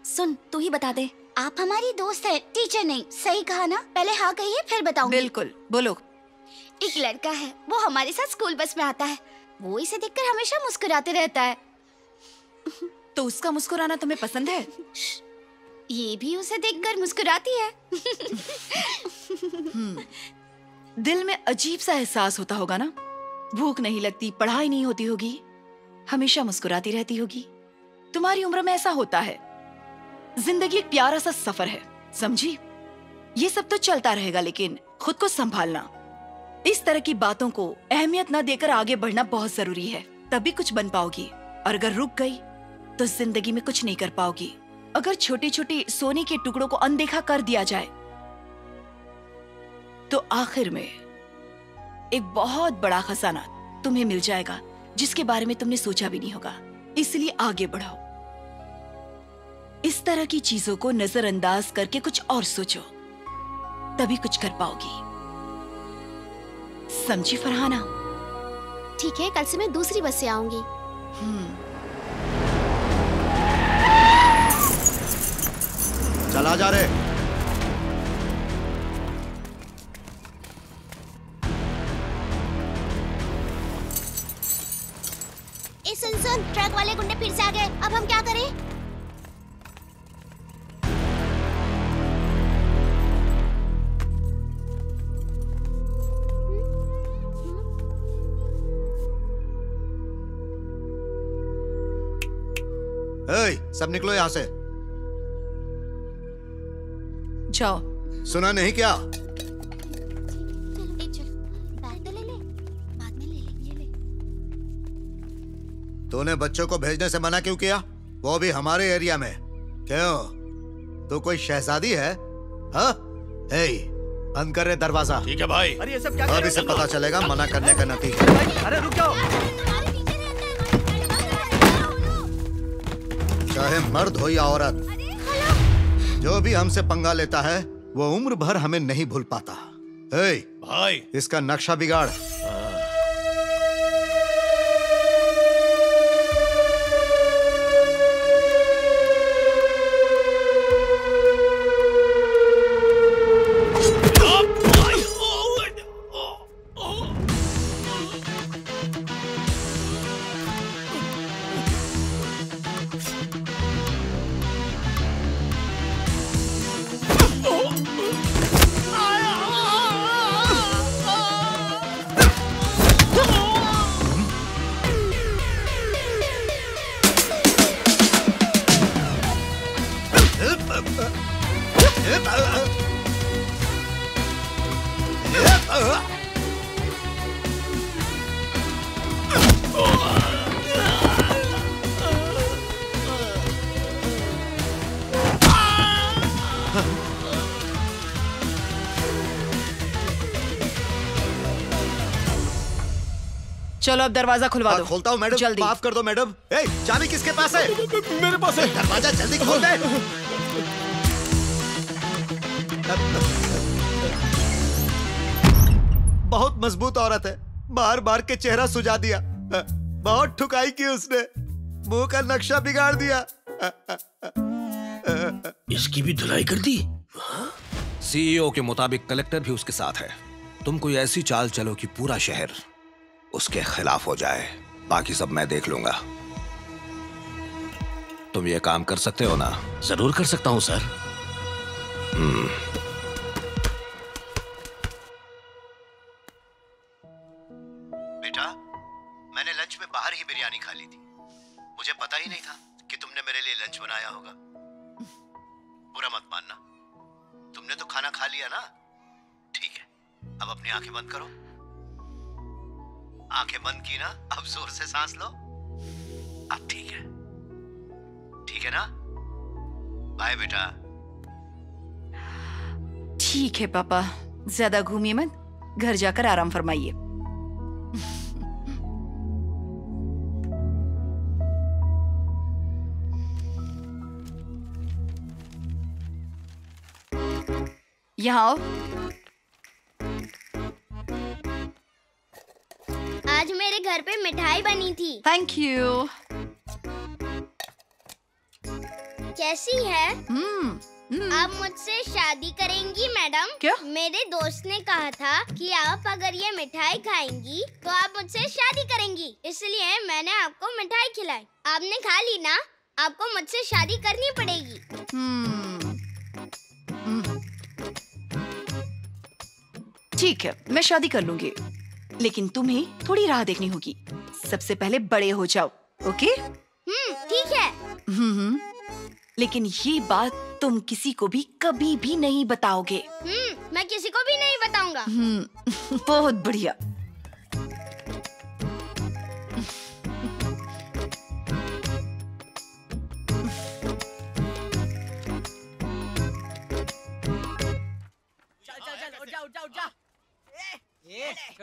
सुन, तू ही बता दे। आप हमारी दोस्त है, टीचर नहीं। सही कहा ना? पहले हाँ कहिए फिर बताऊंगी। बिल्कुल, बोलो। एक लड़का है, वो हमारे साथ स्कूल बस में आता है। वो इसे देखकर हमेशा मुस्कुराते रहता है। तो उसका मुस्कुराना तुम्हें पसंद है? ये भी उसे देखकर मुस्कुराती है। दिल में अजीब सा एहसास होता होगा ना। भूख नहीं लगती, पढ़ाई नहीं होती होगी, हमेशा मुस्कुराती रहती होगी। तुम्हारी उम्र में ऐसा होता है। जिंदगी एक प्यारा सा सफर है, समझी? ये सब तो चलता रहेगा, लेकिन खुद को संभालना, इस तरह की बातों को अहमियत न देकर आगे बढ़ना बहुत जरूरी है। तभी कुछ बन पाओगी। और अगर रुक गई तो जिंदगी में कुछ नहीं कर पाओगी। अगर छोटे छोटे सोने के टुकड़ों को अनदेखा कर दिया जाए तो आखिर में एक बहुत बड़ा खजाना तुम्हें मिल जाएगा जिसके बारे में तुमने सोचा भी नहीं होगा। इसलिए आगे बढ़ो। इस तरह की चीजों को नजरअंदाज करके कुछ और सोचो, तभी कुछ कर पाओगी। समझी फरहाना? ठीक है, कल से मैं दूसरी बस से आऊंगी। चला जा रे। सुन, ट्रक वाले गुंडे फिर से आ गए। अब हम क्या करें? सब निकलो यहाँ से। जाओ। सुना नहीं क्या? तूने बच्चों को भेजने से मना क्यों किया? वो भी हमारे एरिया में। क्यों? तू कोई शहजादी है? हाँ? बंद कर रहे दरवाजा। ठीक है भाई। अरे ये सब क्या? अब इसे पता चलेगा मना करने का नतीजा। अरे रुक जाओ। चाहे मर्द हो या औरत, जो भी हमसे पंगा लेता है वो उम्र भर हमें नहीं भूल पाता। भाई, इसका नक्शा बिगाड़। चलो अब दरवाजा खुलवा दो। खोलता हूँ मैडम। जल्दी। माफ कर दो मैडम। चाबी किसके पास है? मेरे पास है। दरवाजा जल्दी खोल दे। बहुत मजबूत औरत है, बार बार के चेहरा सुझा दिया। बहुत ठुकाई की उसने, मुंह का नक्शा बिगाड़ दिया। इसकी भी धुलाई कर दी। सीईओ के मुताबिक कलेक्टर भी उसके साथ है। तुम कोई ऐसी चाल चलो कि पूरा शहर उसके खिलाफ हो जाए। बाकी सब मैं देख लूंगा। तुम ये काम कर सकते हो ना? जरूर कर सकता हूं सर। बेटा, मैंने लंच में बाहर ही बिरयानी खा ली थी। मुझे पता ही नहीं था कि तुमने मेरे लिए लंच बनाया होगा। बुरा मत मानना। तुमने तो खाना खा लिया ना? ठीक है, अब अपनी आंखें बंद करो। आंखें बंद की ना? अब जोर से सांस लो। अब ठीक है, ठीक है ना? बाय बेटा। ठीक है पापा, ज्यादा घूमिए मत, घर जाकर आराम फरमाइए। यहाँ आओ। आज मेरे घर पे मिठाई बनी थी। Thank you. कैसी है? आप मुझसे शादी करेंगी मैडम? क्या? मेरे दोस्त ने कहा था कि आप अगर ये मिठाई खाएंगी तो आप मुझसे शादी करेंगी, इसलिए मैंने आपको मिठाई खिलाई। आपने खा ली ना? आपको मुझसे शादी करनी पड़ेगी। ठीक है, मैं शादी कर लूंगी, लेकिन तुम्हें थोड़ी राह देखनी होगी। सबसे पहले बड़े हो जाओ, ओके? ठीक है। लेकिन ये बात तुम किसी को भी कभी भी नहीं बताओगे। मैं किसी को भी नहीं बताऊंगा। बहुत बढ़िया।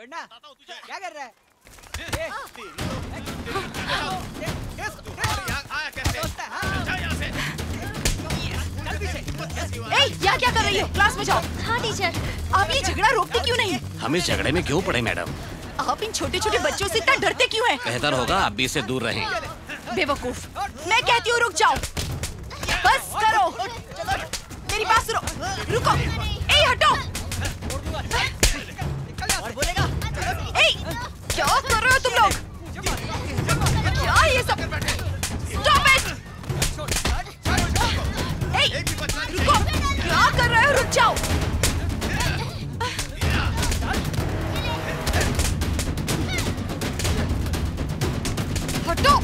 बेटा क्या कर रहा है? यहाँ क्या कर रही हो? क्लास में जाओ। हाँ टीचर। आप ये झगड़ा रोकते क्यों नहीं? हम इस झगड़े में क्यों पड़े मैडम? आप इन छोटे छोटे बच्चों से इतना डरते क्यों हैं? बेहतर होगा आप भी इससे दूर रहें। बेवकूफ, मैं कहती हूँ रुक जाओ। बस करो, मेरी बात सुनो। रुको, ए हटो। क्या कर रहे हो तुम लोग? क्या ये सब? Stop it! रुको, क्या कर रहे हो? रुक जाओ। हटो।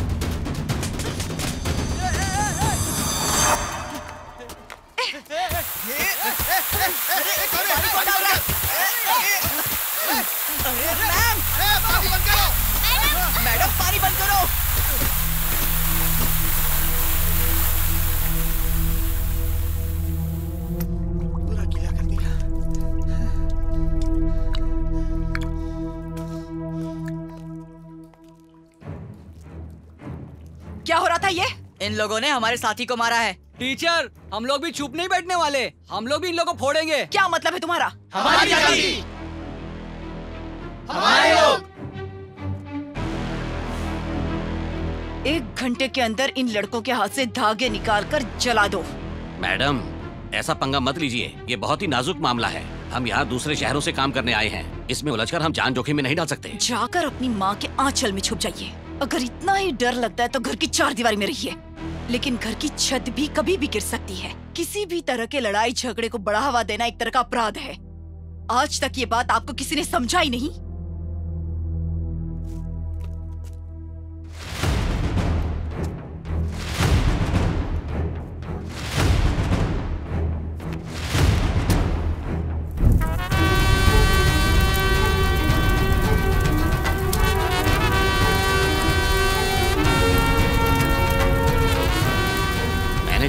मैडम पानी बंद करो। पूरा गीला कर दिया। क्या हो रहा था ये? इन लोगों ने हमारे साथी को मारा है। टीचर, हम लोग भी चुप नहीं बैठने वाले, हम लोग भी इन लोगों को फोड़ेंगे। क्या मतलब है तुम्हारा? हमारी जाति, हमारे लोग। 1 घंटे के अंदर इन लड़कों के हाथ से धागे निकालकर जला दो। मैडम, ऐसा पंगा मत लीजिए, ये बहुत ही नाजुक मामला है। हम यहाँ दूसरे शहरों से काम करने आए हैं, इसमें उलझकर हम जान जोखिम में नहीं डाल सकते। जाकर अपनी माँ के आंचल में छुप जाइए। अगर इतना ही डर लगता है तो घर की 4 दीवारी में रहिए, लेकिन घर की छत भी कभी भी गिर सकती है। किसी भी तरह के लड़ाई झगड़े को बढ़ावा देना एक तरह का अपराध है। आज तक ये बात आपको किसी ने समझा ही नहीं।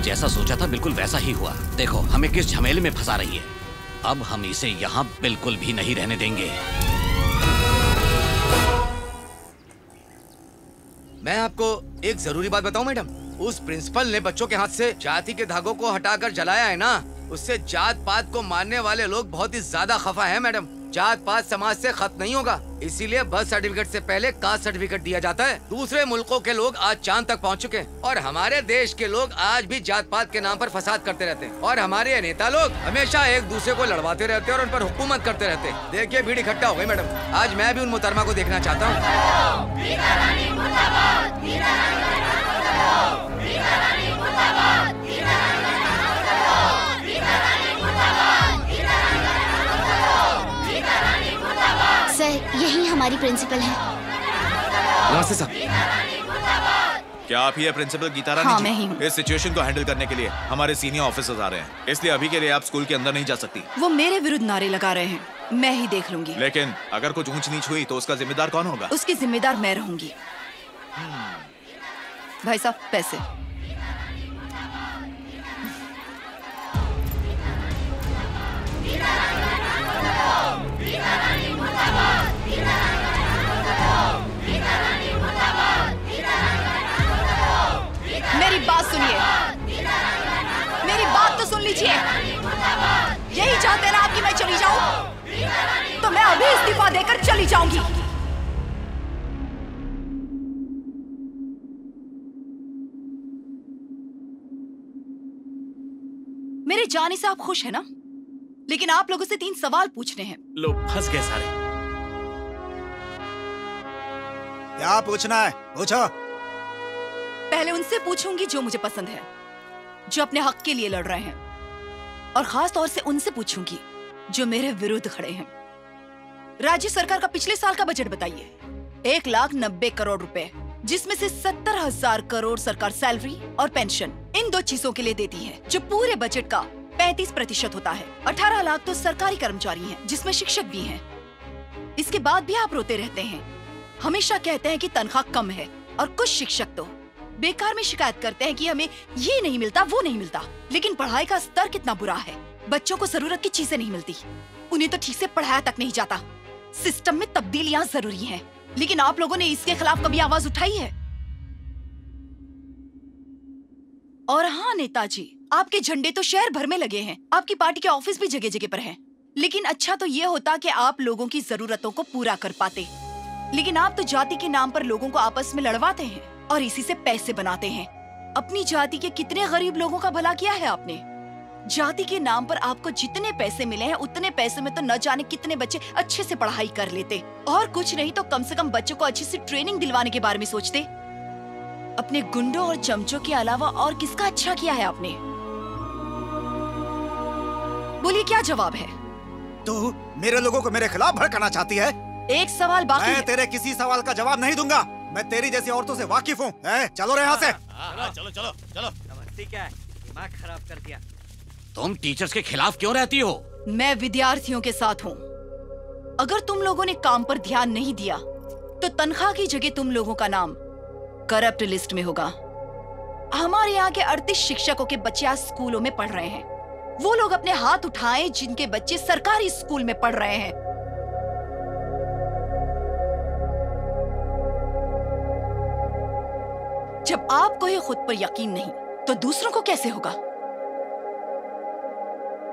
जैसा सोचा था बिल्कुल वैसा ही हुआ। देखो हमें किस झमेले में फंसा रही है। अब हम इसे यहाँ बिल्कुल भी नहीं रहने देंगे। मैं आपको एक जरूरी बात बताऊं मैडम, उस प्रिंसिपल ने बच्चों के हाथ से जाति के धागों को हटाकर जलाया है ना, उससे जात पात को मानने वाले लोग बहुत ही ज्यादा खफा हैं मैडम। जात पात समाज से खत्म नहीं होगा, इसीलिए बर्थ सर्टिफिकेट से पहले कास्ट सर्टिफिकेट दिया जाता है। दूसरे मुल्कों के लोग आज चांद तक पहुंच चुके हैं और हमारे देश के लोग आज भी जात पात के नाम पर फसाद करते रहते हैं और हमारे नेता लोग हमेशा एक दूसरे को लड़वाते रहते हैं और उन पर हुकूमत करते रहते हैं। देखिए भीड़ इकट्ठा हो गई मैडम, आज मैं भी उन मोहतरमा को देखना चाहता हूँ। सर, यही हमारी प्रिंसिपल है। नमस्ते सर। क्या आप ही है प्रिंसिपल गीता रानी? हाँ, जी? मैं ही हूँ। इस सिचुएशन को हैंडल करने के लिए हमारे सीनियर ऑफिसर्स आ रहे हैं, इसलिए अभी के लिए आप स्कूल के अंदर नहीं जा सकती। वो मेरे विरुद्ध नारे लगा रहे हैं, मैं ही देख लूंगी। लेकिन अगर कुछ ऊंच नीच हुई तो उसका जिम्मेदार कौन होगा? उसकी जिम्मेदार मैं रहूंगी। भाई साहब, पैसे। मेरी बात सुनिए, मेरी बात तो सुन लीजिए। यही चाहते हैं ना आप कि मैं चली जाऊं? तो मैं अभी इस्तीफा देकर चली जाऊंगी। मेरे जाने से आप खुश हैं ना? लेकिन आप लोगों से 3 सवाल पूछने हैं। लो फंस गए सारे। क्या पूछना है? पूछो। पहले उनसे पूछूंगी जो मुझे पसंद है, जो अपने हक के लिए लड़ रहे हैं, और खास तौर से उनसे पूछूंगी जो मेरे विरुद्ध खड़े हैं। राज्य सरकार का पिछले साल का बजट बताइए। 1,90,000 करोड़ रुपए, जिसमें से 70,000 करोड़ सरकार सैलरी और पेंशन इन 2 चीजों के लिए देती है, जो पूरे बजट का 35% होता है। 18 लाख तो सरकारी कर्मचारी हैं, जिसमें शिक्षक भी हैं। इसके बाद भी आप रोते रहते हैं, हमेशा कहते हैं कि तनख्वाह कम है, और कुछ शिक्षक तो बेकार में शिकायत करते हैं कि हमें ये नहीं मिलता, वो नहीं मिलता। लेकिन पढ़ाई का स्तर कितना बुरा है, बच्चों को जरूरत की चीजें नहीं मिलती, उन्हें तो ठीक से पढ़ाया तक नहीं जाता। सिस्टम में तब्दीलियां जरूरी हैं, लेकिन आप लोगों ने इसके खिलाफ कभी आवाज उठाई है? और हाँ नेताजी, आपके झंडे तो शहर भर में लगे हैं, आपकी पार्टी के ऑफिस भी जगह जगह पर हैं। लेकिन अच्छा तो ये होता कि आप लोगों की जरूरतों को पूरा कर पाते, लेकिन आप तो जाति के नाम पर लोगों को आपस में लड़वाते हैं और इसी से पैसे बनाते हैं। अपनी जाति के कितने गरीब लोगों का भला किया है आपने? जाति के नाम पर आपको जितने पैसे मिले हैं उतने पैसे में तो न जाने कितने बच्चे अच्छे से पढ़ाई कर लेते, और कुछ नहीं तो कम से कम बच्चों को अच्छी सी ट्रेनिंग दिलवाने के बारे में सोचते। अपने गुंडों और चमचों के अलावा और किसका अच्छा किया है आपने? बोलिए क्या जवाब है? तू मेरे लोगों को मेरे खिलाफ भड़काना चाहती है? एक सवाल बाकी मैं है। तेरे किसी सवाल का जवाब नहीं दूंगा। मैं तेरी जैसी औरतों से वाकिफ हूँ। चलो रे यहाँ से। चलो चलो चलो। क्या है, दिमाग खराब कर दिया। तुम टीचर्स के खिलाफ क्यों रहती हो? मैं विद्यार्थियों के साथ हूँ। अगर तुम लोगों ने काम पर ध्यान नहीं दिया तो तनख्वाह की जगह तुम लोगों का नाम करप्ट लिस्ट में होगा। हमारे यहाँ के 38 शिक्षकों के बच्चे आज स्कूलों में पढ़ रहे हैं। वो लोग अपने हाथ उठाएं जिनके बच्चे सरकारी स्कूल में पढ़ रहे हैं। जब आपको ही खुद पर यकीन नहीं तो दूसरों को कैसे होगा?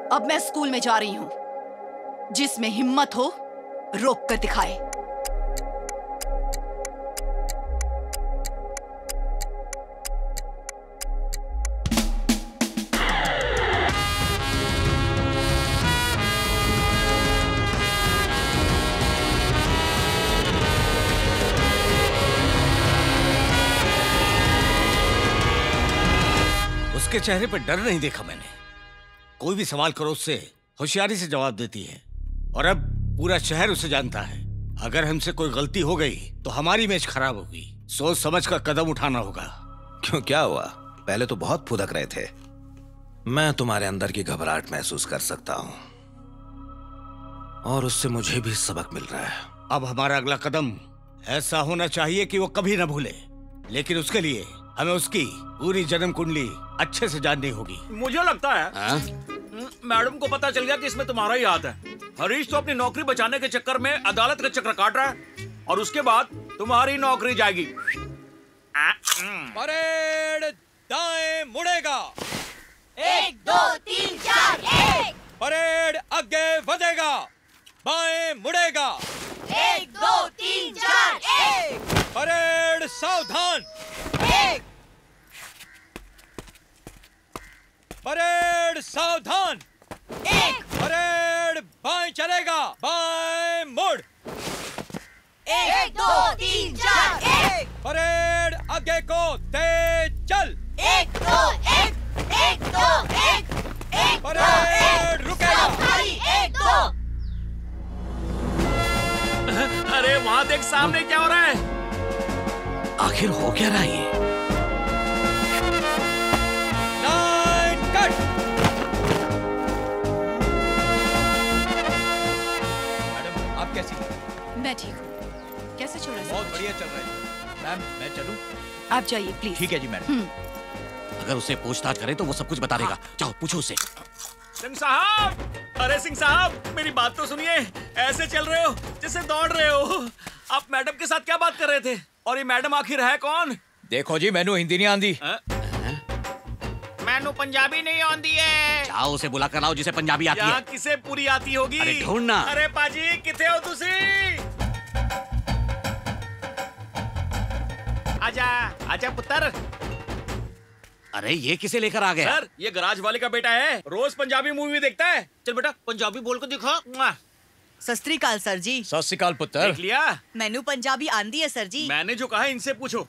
अब मैं स्कूल में जा रही हूं। जिसमें हिम्मत हो रोक कर दिखाए। उसके चेहरे पर डर नहीं देखा मैंने। कोई भी सवाल करो उससे होशियारी से जवाब देती है, और अब पूरा शहर उसे जानता है। अगर हमसे कोई गलती हो गई तो हमारी इमेज खराब होगी। सोच समझ कर कदम उठाना होगा। क्यों, क्या हुआ? पहले तो बहुत फुदक रहे थे। मैं तुम्हारे अंदर की घबराहट महसूस कर सकता हूं, और उससे मुझे भी सबक मिल रहा है। अब हमारा अगला कदम ऐसा होना चाहिए कि वो कभी न भूले, लेकिन उसके लिए हमें उसकी पूरी जन्म कुंडली अच्छे से जाननी होगी। मुझे लगता है मैडम को पता चल गया कि इसमें तुम्हारा ही हाथ है। हरीश तो अपनी नौकरी बचाने के चक्कर में अदालत का चक्कर काट रहा है, और उसके बाद तुम्हारी नौकरी जाएगी। परेड दाएं मुड़ेगा। 1 2 3 4 1। परेड आगे बढ़ेगा। बाएं मुड़ेगा। 1 2 3 4 1। परेड सावधान। 1। परेड सावधान। 1। परेड बाएं चलेगा। बाएं मुड़। 1 2 3 4 1। परेड आगे को तेज चल। 1 2 1 1 2 1 1। परेड रुकेगा। 1 2। अरे वहां देख, सामने क्या हो रहा है? आखिर हो क्या रहा है ये? Line cut. मैडम आप कैसी हैं? मैं ठीक हूँ। कैसे चल रहा है? बहुत बढ़िया चल रहा है। मैम मैं चलूं? आप जाइए प्लीज। ठीक है जी मैडम। अगर उसे पूछताछ करें तो वो सब कुछ बता देगा। जाओ पूछो उसे। सिंह साहब, अरे सिंह साहब, मेरी बात तो सुनिए। ऐसे चल रहे हो जैसे दौड़ रहे हो। आप मैडम के साथ क्या बात कर रहे थे? और ये मैडम आखिर है कौन? देखो जी, मैनू हिंदी नहीं आंदी। मैनू पंजाबी नहीं आंदी है। जाओ उसे बुला कर लाओ जिसे पंजाबी आती है। किसे पूरी आती होगी? अरे ढूंढना। अरे पाजी किथे हो तुसी? आजा आजा पुत्र। अरे ये किसे लेकर आ गया? सर ये गराज वाले का बेटा है, रोज पंजाबी मूवी देखता है। चल बेटा पंजाबी बोल कर दिखा। सत श्री अकाल सर जी। सत श्री अकाल पुत्र। देख लिया? मैनू पंजाबी आंदी है सर जी। मैंने जो कहा इनसे पूछो।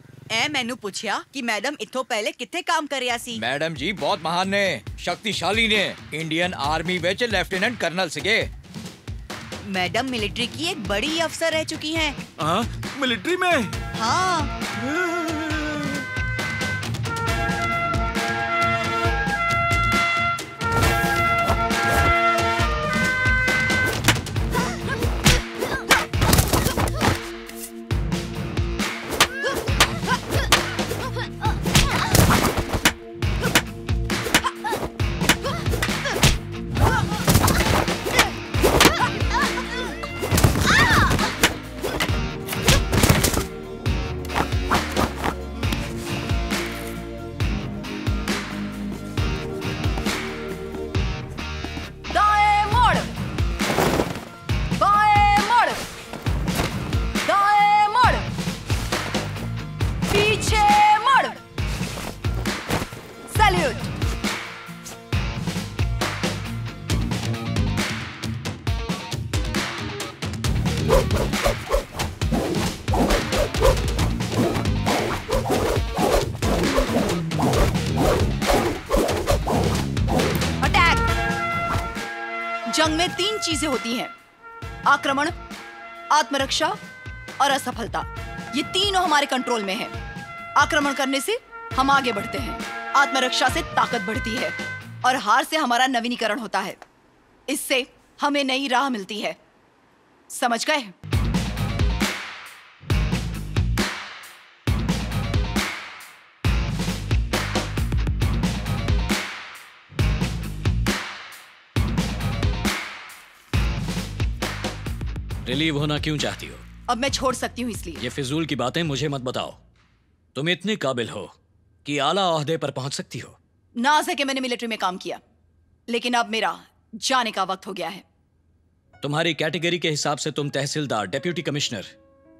मैनू पूछया कि मैडम इत्थों पहले कित्थे काम करिया सी? मैडम जी बहुत महान ने, शक्तिशाली ने, Indian army which lieutenant colonel सिगे। मैडम मिलिट्री की एक बड़ी अफसर रह चुकी हैं। मिलिट्री में? हाँ। जंग में 3 चीजें होती हैं, आक्रमण, आत्मरक्षा और असफलता। ये तीनों हमारे कंट्रोल में है। आक्रमण करने से हम आगे बढ़ते हैं, आत्मरक्षा से ताकत बढ़ती है और हार से हमारा नवीनीकरण होता है। इससे हमें नई राह मिलती है। समझ गए? रिलीव होना क्यों चाहती हो? अब मैं छोड़ सकती हूँ इसलिए। ये फिजूल की बातें मुझे मत बताओ। तुम इतने काबिल हो कि आला ओहदे पर पहुंच सकती हो। नाज है कि मैंने मिलिट्री में काम किया, लेकिन अब मेरा जाने का वक्त हो गया है। तुम्हारी कैटेगरी के हिसाब से तुम तहसीलदार, डिप्यूटी कमिश्नर,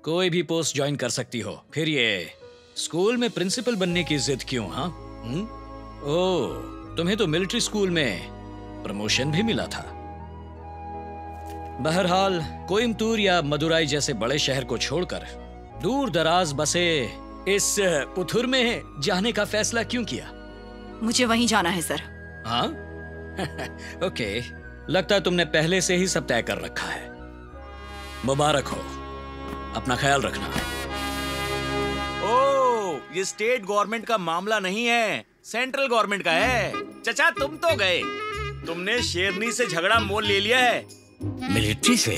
कोई भी पोस्ट ज्वाइन कर सकती हो। फिर ये स्कूल में प्रिंसिपल बनने की जिद क्यों? हाँ, ओह, तुम्हें तो मिलिट्री स्कूल में प्रमोशन भी मिला था। बहरहाल, कोयम्बतूर या मदुराई जैसे बड़े शहर को छोड़कर दूर दराज बसे इस पुथुर में जाने का फैसला क्यों किया? मुझे वहीं जाना है सर। हाँ? ओके, लगता है तुमने पहले से ही सब तय कर रखा है। मुबारक हो, अपना ख्याल रखना। ओह, ये स्टेट गवर्नमेंट का मामला नहीं है, सेंट्रल गवर्नमेंट का है। चचा तुम तो गए, तुमने शेरनी से झगड़ा मोल ले लिया है। मिलिट्री से?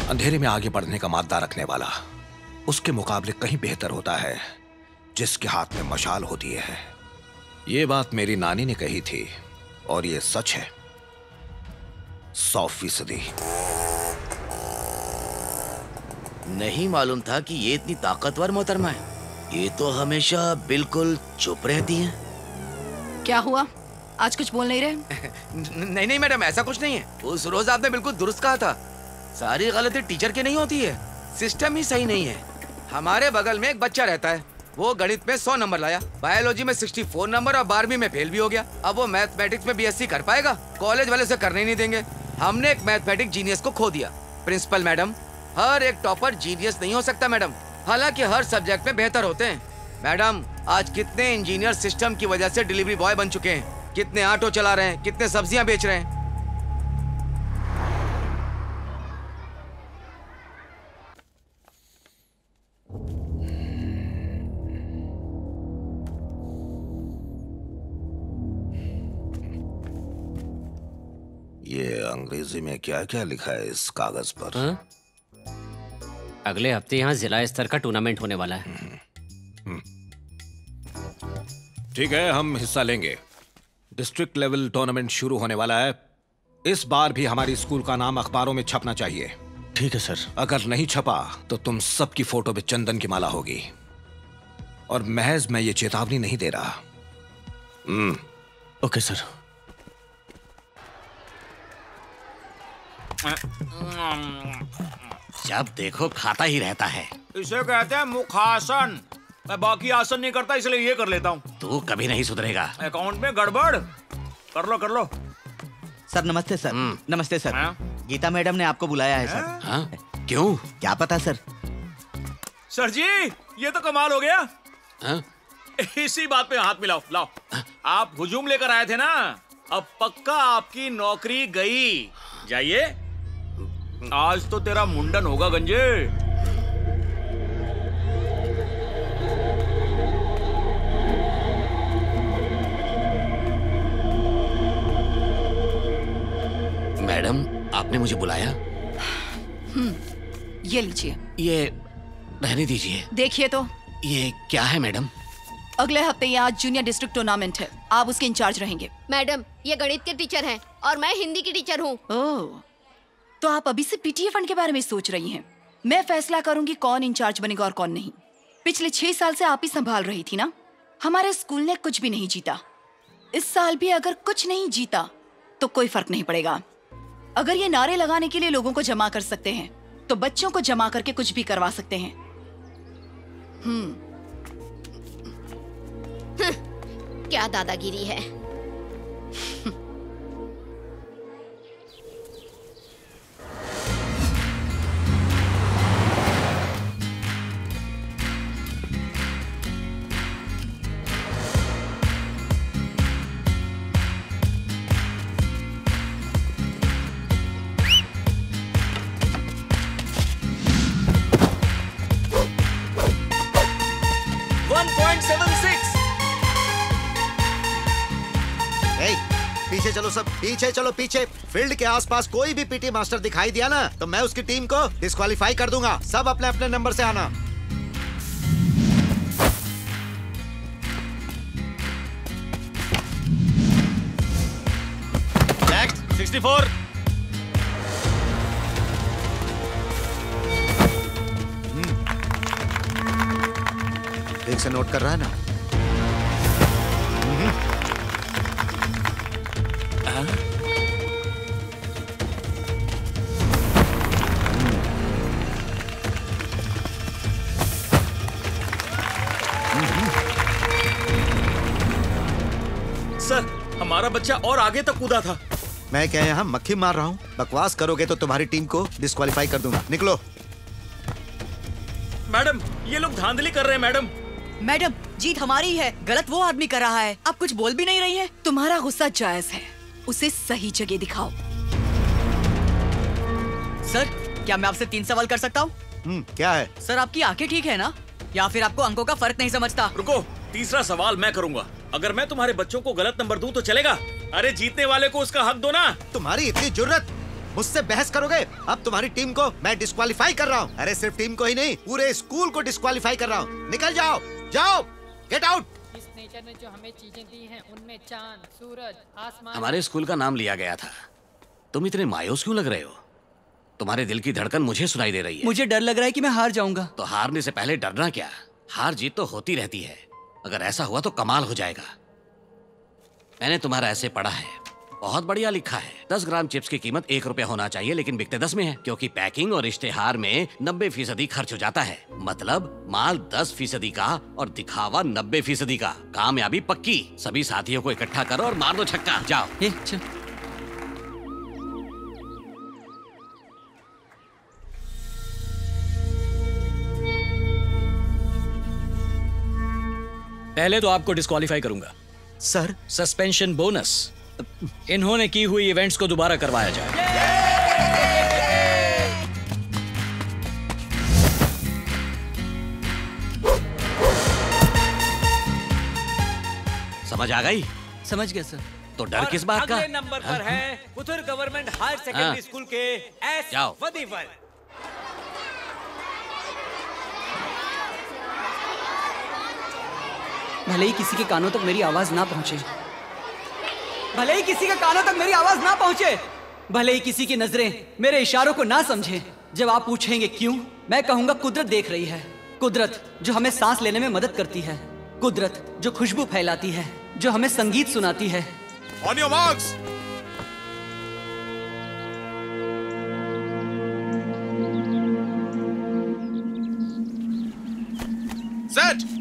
अंधेरे में आगे बढ़ने का माद्दा रखने वाला उसके मुकाबले कहीं बेहतर होता है जिसके हाथ में मशाल होती है। ये बात मेरी नानी ने कही थी और ये सच है 100%। नहीं मालूम था कि ये इतनी ताकतवर मोहतरमा है। ये तो हमेशा बिल्कुल चुप रहती हैं। क्या हुआ? आज कुछ बोल नहीं रहे? नहीं नहीं मैडम, ऐसा कुछ नहीं है। उस रोज आपने बिल्कुल दुरुस्त कहा था, सारी गलती टीचर की नहीं होती है, सिस्टम ही सही नहीं है। हमारे बगल में एक बच्चा रहता है, वो गणित में 100 नंबर लाया, बायोलॉजी में 64 नंबर और 12वीं में फेल भी हो गया। अब वो मैथमेटिक्स में बीएससी कर पाएगा? कॉलेज वाले उसे करने ही नहीं देंगे। हमने एक मैथमेटिक्स जीनियस को खो दिया। प्रिंसिपल मैडम, हर एक टॉपर जीनियस नहीं हो सकता मैडम, हालांकि हर सब्जेक्ट में बेहतर होते हैं। मैडम, आज कितने इंजीनियर सिस्टम की वजह से डिलीवरी बॉय बन चुके हैं, कितने ऑटो चला रहे हैं, कितने सब्जियां बेच रहे हैं। ये अंग्रेजी में क्या क्या लिखा है इस कागज पर? अगले हफ्ते यहाँ जिला स्तर का टूर्नामेंट होने वाला है। ठीक है, हम हिस्सा लेंगे। डिस्ट्रिक्ट लेवल टूर्नामेंट शुरू होने वाला है। इस बार भी हमारी स्कूल का नाम अखबारों में छपना चाहिए। ठीक है सर। अगर नहीं छपा तो तुम सबकी फोटो पे चंदन की माला होगी। और महज मैं ये चेतावनी नहीं दे रहा। Okay sir. जब देखो खाता ही रहता है। इसे कहते हैं मुखासन। मैं बाकी आसन नहीं करता, इसलिए ये कर लेता हूँ। तू कभी नहीं सुधरेगा। अकाउंट में गड़बड़। कर लो। सर नमस्ते सर। नमस्ते सर। गीता मैडम ने आपको बुलाया है सर। हाँ? क्यों? क्या पता सर। सर जी, ये तो कमाल हो गया। हाँ? इसी बात पे हाथ मिलाओ। लाओ, आप हुजूम लेकर आए थे ना, अब पक्का आपकी नौकरी गई। जाइए, आज तो तेरा मुंडन होगा गंजे। मैडम, आपने मुझे बुलाया? ये लीजिए। ये रहने दीजिए। देखिए तो। ये क्या है मैडम? अगले हफ्ते यहाँ जूनियर डिस्ट्रिक्ट टूर्नामेंट है, आप उसके इंचार्ज रहेंगे। मैडम, ये गणित के टीचर हैं और मैं हिंदी की टीचर हूँ। ओह, तो आप अभी से पीटीए फंड के बारे में सोच रही हैं। मैं फैसला करूंगी कौन इंचार्ज बनेगा और कौन नहीं। पिछले 6 साल से आप ही संभाल रही थी ना। हमारे स्कूल ने कुछ भी नहीं जीता। इस साल भी अगर कुछ नहीं जीता तो कोई फर्क नहीं पड़ेगा। अगर ये नारे लगाने के लिए लोगों को जमा कर सकते हैं तो बच्चों को जमा करके कुछ भी करवा सकते हैं। क्या दादागिरी है। चलो सब, पीछे चलो पीछे। फील्ड के आसपास कोई भी पीटी मास्टर दिखाई दिया ना तो मैं उसकी टीम को डिस्क्वालीफाई कर दूंगा। सब अपने अपने नंबर से आना। नेक्स्ट 64। ठीक से नोट कर रहा है ना? सर, हमारा बच्चा और आगे तक कूदा था। मैं क्या यहाँ मक्खी मार रहा हूँ? बकवास करोगे तो तुम्हारी टीम को डिस्क्वालीफाई कर दूंगा। निकलो। मैडम, ये लोग धांधली कर रहे हैं मैडम। मैडम, जीत हमारी है, गलत वो आदमी कर रहा है। आप कुछ बोल भी नहीं रही है। तुम्हारा गुस्सा जायज है, उसे सही जगह दिखाओ। सर, क्या मैं आपसे 3 सवाल कर सकता हूँ? क्या है? सर, आपकी आंखें ठीक है ना, या फिर आपको अंकों का फर्क नहीं समझता? रुको, तीसरा सवाल मैं करूंगा। अगर मैं तुम्हारे बच्चों को गलत नंबर दूं तो चलेगा? अरे जीतने वाले को उसका हक दो ना। तुम्हारी इतनी जुर्रत, मुझसे बहस करोगे? अब तुम्हारी टीम को मैं डिस्क्वालीफाई कर रहा हूँ। अरे सिर्फ टीम को ही नहीं, पूरे स्कूल को डिस्क्वालीफाई कर रहा हूँ। निकल जाओ, जाओ, गेट आउट। इस नेचर ने जो हमें चीजें दी हैं, उनमें चांद, सूरज, आसमान। हमारे स्कूल का नाम लिया गया था। तुम इतने मायूस क्यों लग रहे हो? तुम्हारे दिल की धड़कन मुझे सुनाई दे रही है। मुझे डर लग रहा है कि मैं हार जाऊंगा। तो हारने से पहले डरना क्या? हार जीत तो होती रहती है। अगर ऐसा हुआ तो कमाल हो जाएगा। मैंने तुम्हारा ऐसे पढ़ा है, बहुत बढ़िया लिखा है। 10 ग्राम चिप्स की कीमत 1 रुपया होना चाहिए, लेकिन बिकते 10 में है, क्योंकि पैकिंग और इश्तेहार में 90% खर्च हो जाता है। मतलब माल 10% का और दिखावा 90% का। कामयाबी पक्की। सभी साथियों को इकट्ठा करो और मार दो छक्का। जाओ। पहले तो आपको डिस्क्वालीफाई करूंगा। Sir, suspension bonus. इन्होंने की हुई इवेंट्स को दोबारा करवाया जाए। समझ आ गई? समझ गया सर। तो डर किस बात का? अगले नंबर पर है Puthur government higher secondary school के एस जाओ। वदीफर। भले ही किसी के कानों तक मेरी आवाज ना पहुंचे, भले ही किसी के कानों तक मेरी आवाज ना पहुंचे, भले ही किसी की नजरें मेरे इशारों को ना समझे। जब आप पूछेंगे क्यों, मैं कहूंगा कुदरत देख रही है। कुदरत जो हमें सांस लेने में मदद करती है, कुदरत जो खुशबू फैलाती है, जो हमें संगीत सुनाती है। On your marks. सेट।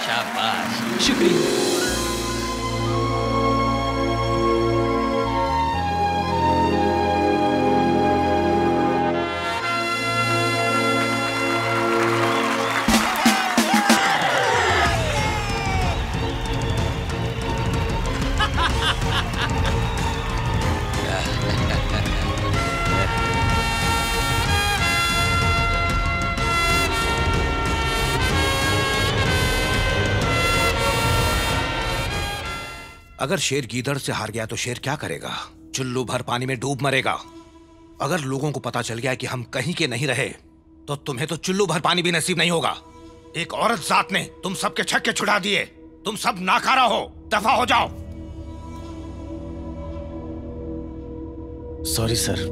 शाबाश। शुक्रिया। अगर शेर गीदड़ से हार गया तो शेर क्या करेगा? चुल्लू भर पानी में डूब मरेगा। अगर लोगों को पता चल गया कि हम कहीं के नहीं रहे तो तुम्हें तो चुल्लू भर पानी भी नसीब नहीं होगा। एक औरत जात ने तुम सबके छक्के छुड़ा दिए। तुम सब नाकारा हो, दफा हो जाओ। Sorry sir.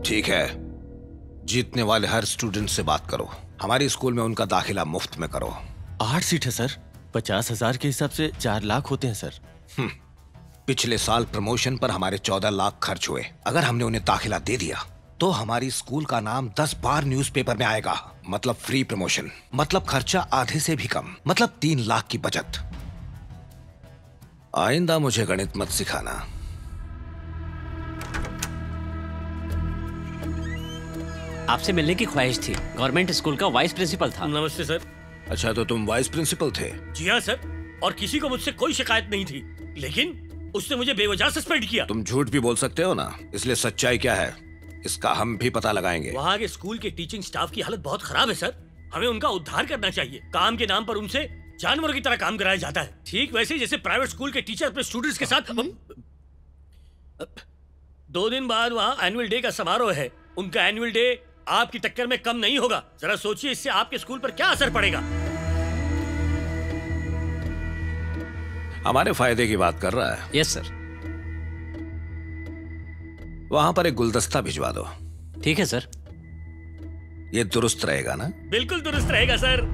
ठीक है, जीतने वाले हर स्टूडेंट से बात करो। हमारी स्कूल में उनका दाखिला मुफ्त में करो। 8 सीट है सर। 50,000 के हिसाब से 4 लाख होते हैं सर। पिछले साल प्रमोशन पर हमारे 14 लाख खर्च हुए। अगर हमने उन्हें दाखिला दे दिया तो हमारी स्कूल का नाम 10 बार न्यूज़पेपर में आएगा। मतलब फ्री प्रमोशन, मतलब खर्चा आधे से भी कम, मतलब 3 लाख की बचत। आइंदा मुझे गणित मत सिखाना। आपसे मिलने की ख्वाहिश थी। गवर्नमेंट स्कूल का वाइस प्रिंसिपल था। नमस्ते सर। अच्छा, तो तुम वाइस प्रिंसिपल थे? जी हाँ सर, और किसी को मुझसे कोई शिकायत नहीं थी, लेकिन उसने मुझे बेवजह सस्पेंड किया। तुम झूठ भी बोल सकते हो ना, इसलिए सच्चाई क्या है इसका हम भी पता लगाएंगे। वहाँ के स्कूल के टीचिंग स्टाफ की हालत बहुत खराब है सर। हमें उनका उद्धार करना चाहिए। काम के नाम पर उनसे जानवरों की तरह काम कराया जाता है, ठीक वैसे जैसे प्राइवेट स्कूल के टीचर अपने स्टूडेंट्स के साथ। 2 दिन बाद वहाँ एनुअल डे का समारोह है। उनका एनुअल डे आपकी टक्कर में कम नहीं होगा। जरा सोचिए इससे आपके स्कूल पर क्या असर पड़ेगा। हमारे फायदे की बात कर रहा है। Yes sir. वहां पर एक गुलदस्ता भिजवा दो। ठीक है सर। ये दुरुस्त रहेगा ना? बिल्कुल दुरुस्त रहेगा सर।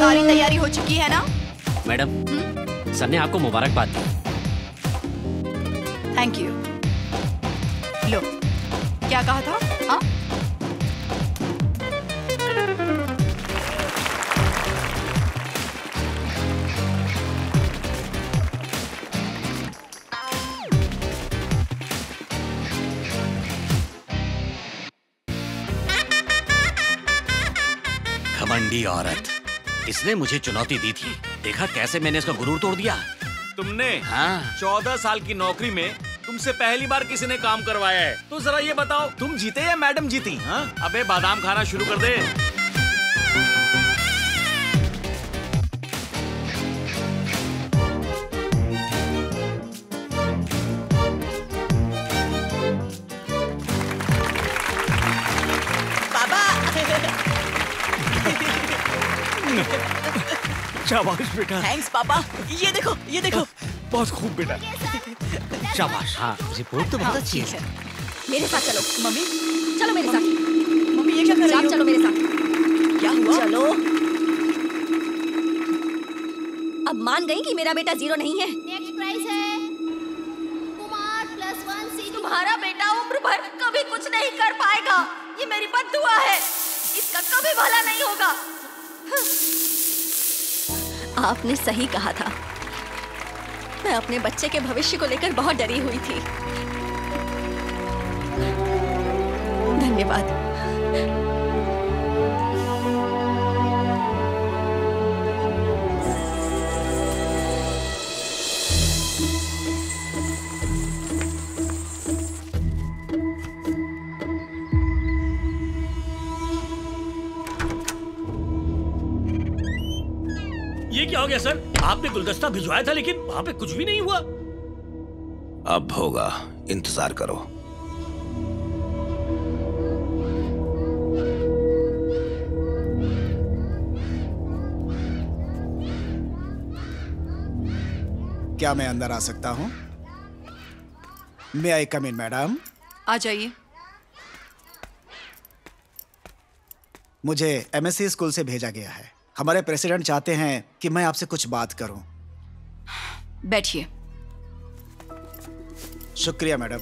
सारी तैयारी हो चुकी है ना? मैडम, सर ने आपको मुबारकबाद दी। Thank you. लो, क्या कहा था? हाँ? घमंडी औरत, इसने मुझे चुनौती दी थी। देखा कैसे मैंने इसका गुरूर तोड़ दिया। तुमने? हाँ। 14 साल की नौकरी में तुमसे पहली बार किसी ने काम करवाया है। तो जरा ये बताओ, तुम जीते या मैडम जीती? हाँ? अबे बादाम खाना शुरू कर दे। शाबाश बेटा। थैंक्स पापा। ये देखो, ये देखो। बहुत खूब बेटा। शाबाश। हाँ, रिपोर्ट तो बहुत अच्छी है। मेरे साथ चलो। मम्मी, चलो मेरे साथ। मम्मी ये क्या कर रही हो? आप चलो मेरे साथ। क्या हुआ? चलो। अब मान गई कि मेरा बेटा 0 नहीं है। नेक्स्ट प्राइज है कुमार +1 सीट। तुम्हारा बेटा उम्र भर कभी कुछ नहीं कर पाएगा। ये मेरी बद्दुआ है। इसका कभी भला नहीं होगा। आपने सही कहा था। मैं अपने बच्चे के भविष्य को लेकर बहुत डरी हुई थी। धन्यवाद। ये क्या हो गया सर? आपने गुलदस्ता भिजवाया था लेकिन वहाँ पे कुछ भी नहीं हुआ। अब होगा, इंतजार करो। क्या मैं अंदर आ सकता हूँ? मे आई कम इन मैडम? आ जाइए। मुझे एमएससी स्कूल से भेजा गया है। हमारे प्रेसिडेंट चाहते हैं कि मैं आपसे कुछ बात करूं। बैठिए। शुक्रिया मैडम।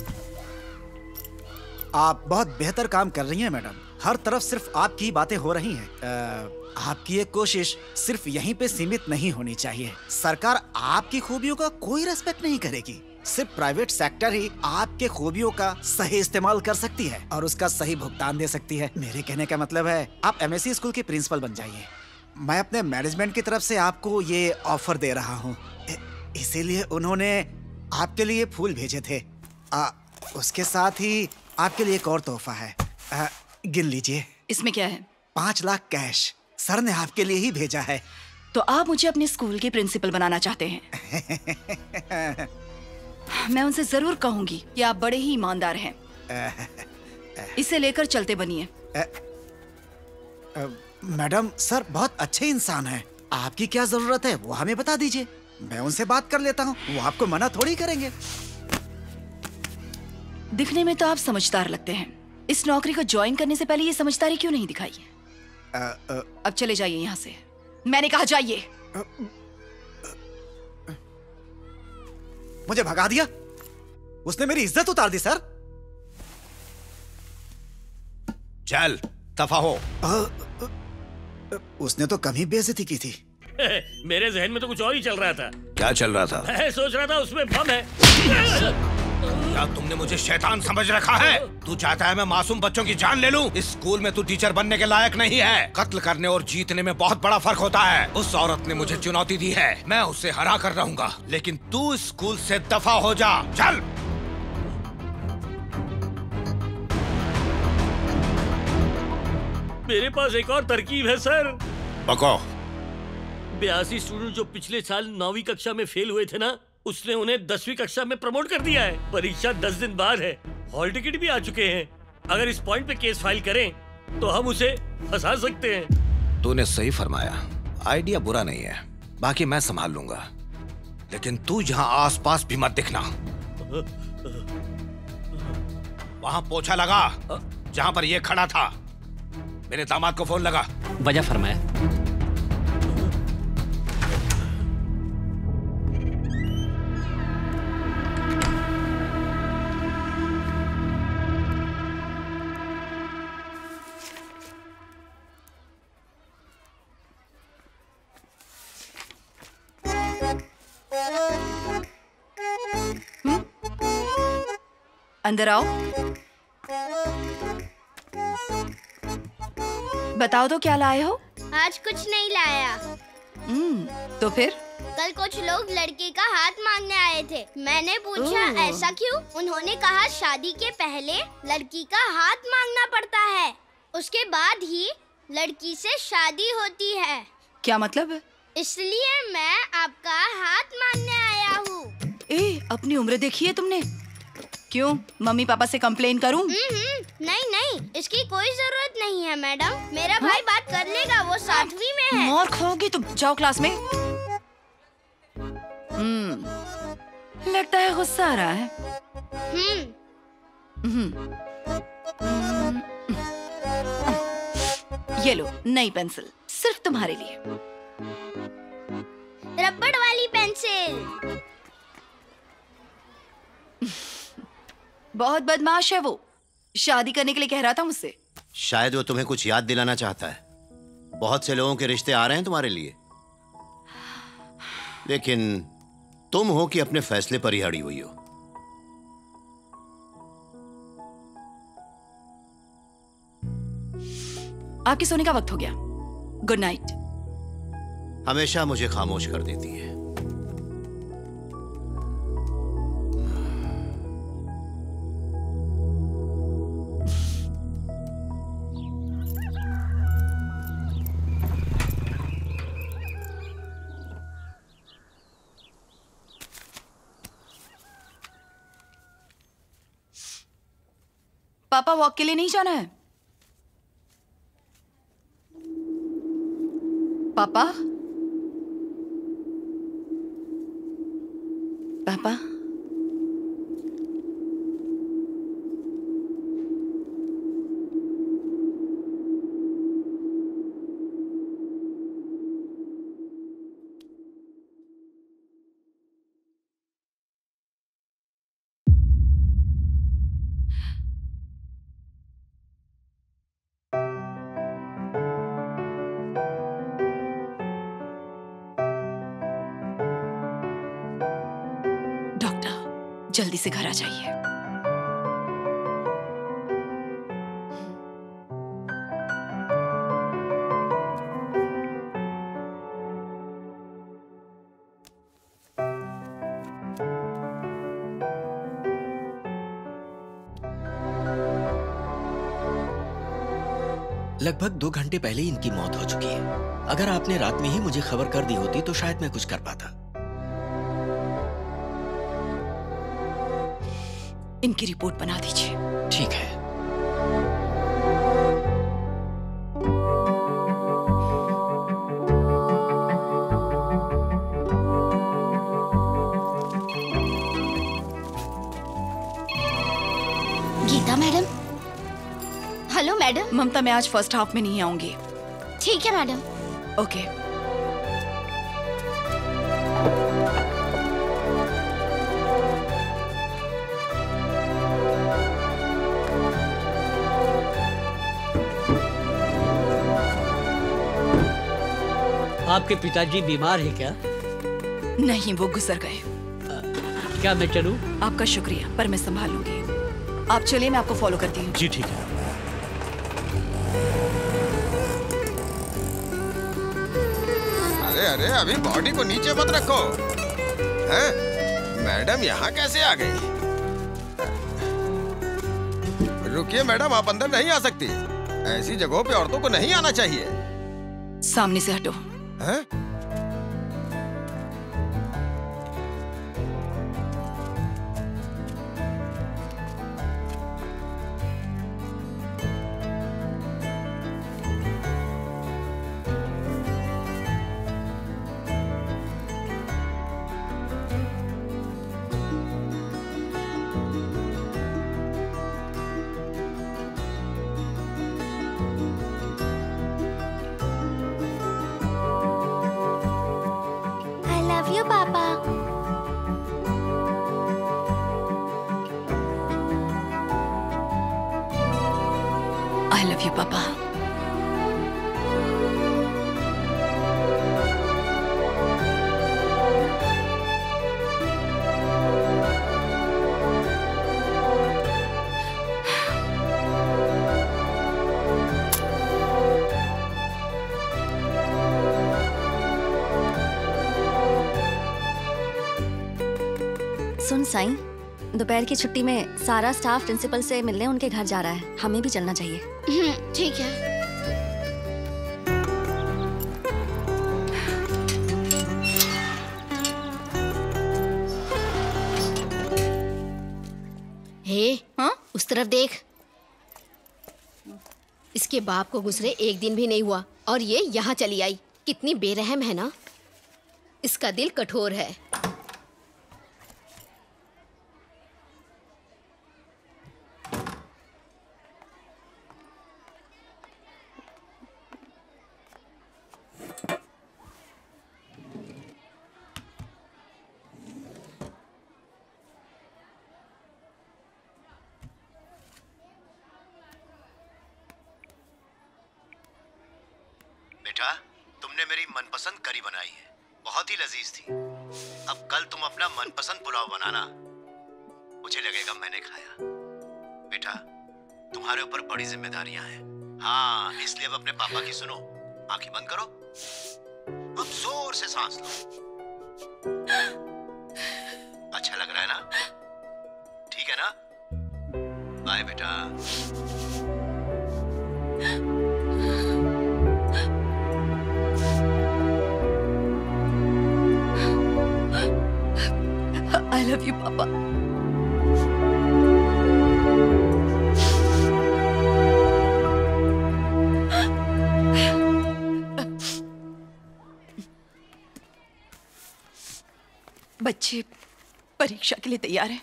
आप बहुत बेहतर काम कर रही हैं मैडम। हर तरफ सिर्फ आपकी बातें हो रही हैं। आपकी ये कोशिश सिर्फ यहीं पे सीमित नहीं होनी चाहिए। सरकार आपकी खूबियों का कोई रेस्पेक्ट नहीं करेगी। सिर्फ प्राइवेट सेक्टर ही आपके खूबियों का सही इस्तेमाल कर सकती है और उसका सही भुगतान दे सकती है। मेरे कहने का मतलब है आप MSc स्कूल के प्रिंसिपल बन जाइए। मैं अपने मैनेजमेंट की तरफ से आपको ये ऑफर दे रहा हूँ, इसीलिए उन्होंने आपके लिए फूल भेजे थे। उसके साथ ही आपके लिए एक और तोहफा है। गिन लीजिए। इसमें क्या है? 5 लाख कैश सर ने आपके लिए ही भेजा है। तो आप मुझे अपने स्कूल के प्रिंसिपल बनाना चाहते हैं? मैं उनसे जरूर कहूंगी कि आप बड़े ही ईमानदार हैं। इसे लेकर चलते बनिए। मैडम, सर बहुत अच्छे इंसान हैं। आपकी क्या जरूरत है वो हमें बता दीजिए, मैं उनसे बात कर लेता हूँ। वो आपको मना थोड़ी करेंगे। दिखने में तो आप समझदार लगते हैं। इस नौकरी को ज्वाइन करने से पहले ये समझदारी क्यों नहीं दिखाई है? अब चले जाइए यहाँ से। मैंने कहा जाइए। मुझे भगा दिया? उसने मेरी इज्जत उतार दी सर। चल दफा हो। उसने तो कम ही बेइज्जती की थी। मेरे जहन में तो कुछ और ही चल रहा था। क्या चल रहा था? मैं सोच रहा था उसमें बम है। क्या तुमने मुझे शैतान समझ रखा है? तू चाहता है मैं मासूम बच्चों की जान ले लूं? इस स्कूल में तू टीचर बनने के लायक नहीं है। कत्ल करने और जीतने में बहुत बड़ा फर्क होता है। उस औरत ने मुझे चुनौती दी है, मैं उसे हरा कर रहूंगा, लेकिन तू इस स्कूल से दफा हो जा। चल। मेरे पास एक और तरकीब है सर। बको। 82 स्टूडेंट जो पिछले साल 9वीं कक्षा में फेल हुए थे ना, उसने उन्हें 10वीं कक्षा में प्रमोट कर दिया है। परीक्षा 10 दिन बाद है, हॉल टिकट भी आ चुके हैं। अगर इस पॉइंट पे केस फाइल करें तो हम उसे फंसा सकते हैं। तूने सही फरमाया, आइडिया बुरा नहीं है, बाकी मैं संभाल लूंगा, लेकिन तू यहाँ आसपास भी मत दिखना। वहाँ पोछा लगा जहाँ पर ये खड़ा था। मेरे दामाद को फोन लगा। वजह फरमाया। अंदर आओ। बताओ तो क्या लाए हो? आज कुछ नहीं लाया। तो फिर? कल कुछ लोग लड़के का हाथ मांगने आए थे। मैंने पूछा ऐसा क्यों? उन्होंने कहा शादी के पहले लड़की का हाथ मांगना पड़ता है, उसके बाद ही लड़की से शादी होती है। क्या मतलब? इसलिए मैं आपका हाथ मांगने आया हूँ। अपनी उम्र देखी है तुमने? क्यों, मम्मी पापा से कंप्लेन करूं? नहीं नहीं, इसकी कोई जरूरत नहीं है मैडम। मेरा भाई बात कर लेगा, वो 7वीं में है। और खाओगी तुम, जाओ क्लास में। लगता है गुस्सा आ रहा है। ये लो नई पेंसिल, सिर्फ तुम्हारे लिए। रबड़ वाली पेंसिल। बहुत बदमाश है वो, शादी करने के लिए कह रहा था मुझसे। शायद वो तुम्हें कुछ याद दिलाना चाहता है। बहुत से लोगों के रिश्ते आ रहे हैं तुम्हारे लिए, लेकिन तुम हो कि अपने फैसले पर ही अड़ी हुई हो। आपके सोने का वक्त हो गया। Good night. हमेशा मुझे खामोश कर देती है। पापा वॉक के लिए नहीं जाना है? पापा? पापा? जल्दी से घर आ जाइए। लगभग 2 घंटे पहले इनकी मौत हो चुकी है। अगर आपने रात में ही मुझे खबर कर दी होती तो शायद मैं कुछ कर पाता। इनकी रिपोर्ट बना दीजिए। ठीक है। Geeta madam. Hello madam. Mamta, मैं आज फर्स्ट हाफ में नहीं आऊंगी। ठीक है मैडम। ओके। आपके पिताजी बीमार है क्या? नहीं, वो गुजर गए। क्या मैं चलूं? आपका शुक्रिया, पर मैं संभाल लूंगी। आप चलिए, मैं आपको फॉलो करती हूँ। जी ठीक है। अरे अरे, अभी बॉडी को नीचे मत रखो। हैं? मैडम यहाँ कैसे आ गई? रुकिए मैडम, आप अंदर नहीं आ सकती। ऐसी जगहों पे औरतों को नहीं आना चाहिए। सामने से हटो। हैं? I love you, Papa. सुन साईं, दोपहर की छुट्टी में सारा स्टाफ प्रिंसिपल से मिलने उनके घर जा रहा है। हमें भी चलना चाहिए। ठीक है। हे, हाँ? उस तरफ देख। इसके बाप को गुजरे 1 दिन भी नहीं हुआ और ये यहाँ चली आई। कितनी बेरहम है ना। इसका दिल कठोर है। बेटा, तुमने मेरी मनपसंद करी बनाई है, बहुत ही लजीज थी। अब कल तुम अपना मनपसंद पुलाव बनाना, मुझे लगेगा मैंने खाया। बेटा, तुम्हारे ऊपर बड़ी जिम्मेदारियां हैं। हाँ, इसलिए अब अपने पापा की सुनो। आंखें बंद करो, अब जोर से सांस लो। अच्छा लग रहा है ना? ठीक है ना? बाय बेटा। I love you, Papa. बच्चे परीक्षा के लिए तैयार हैं।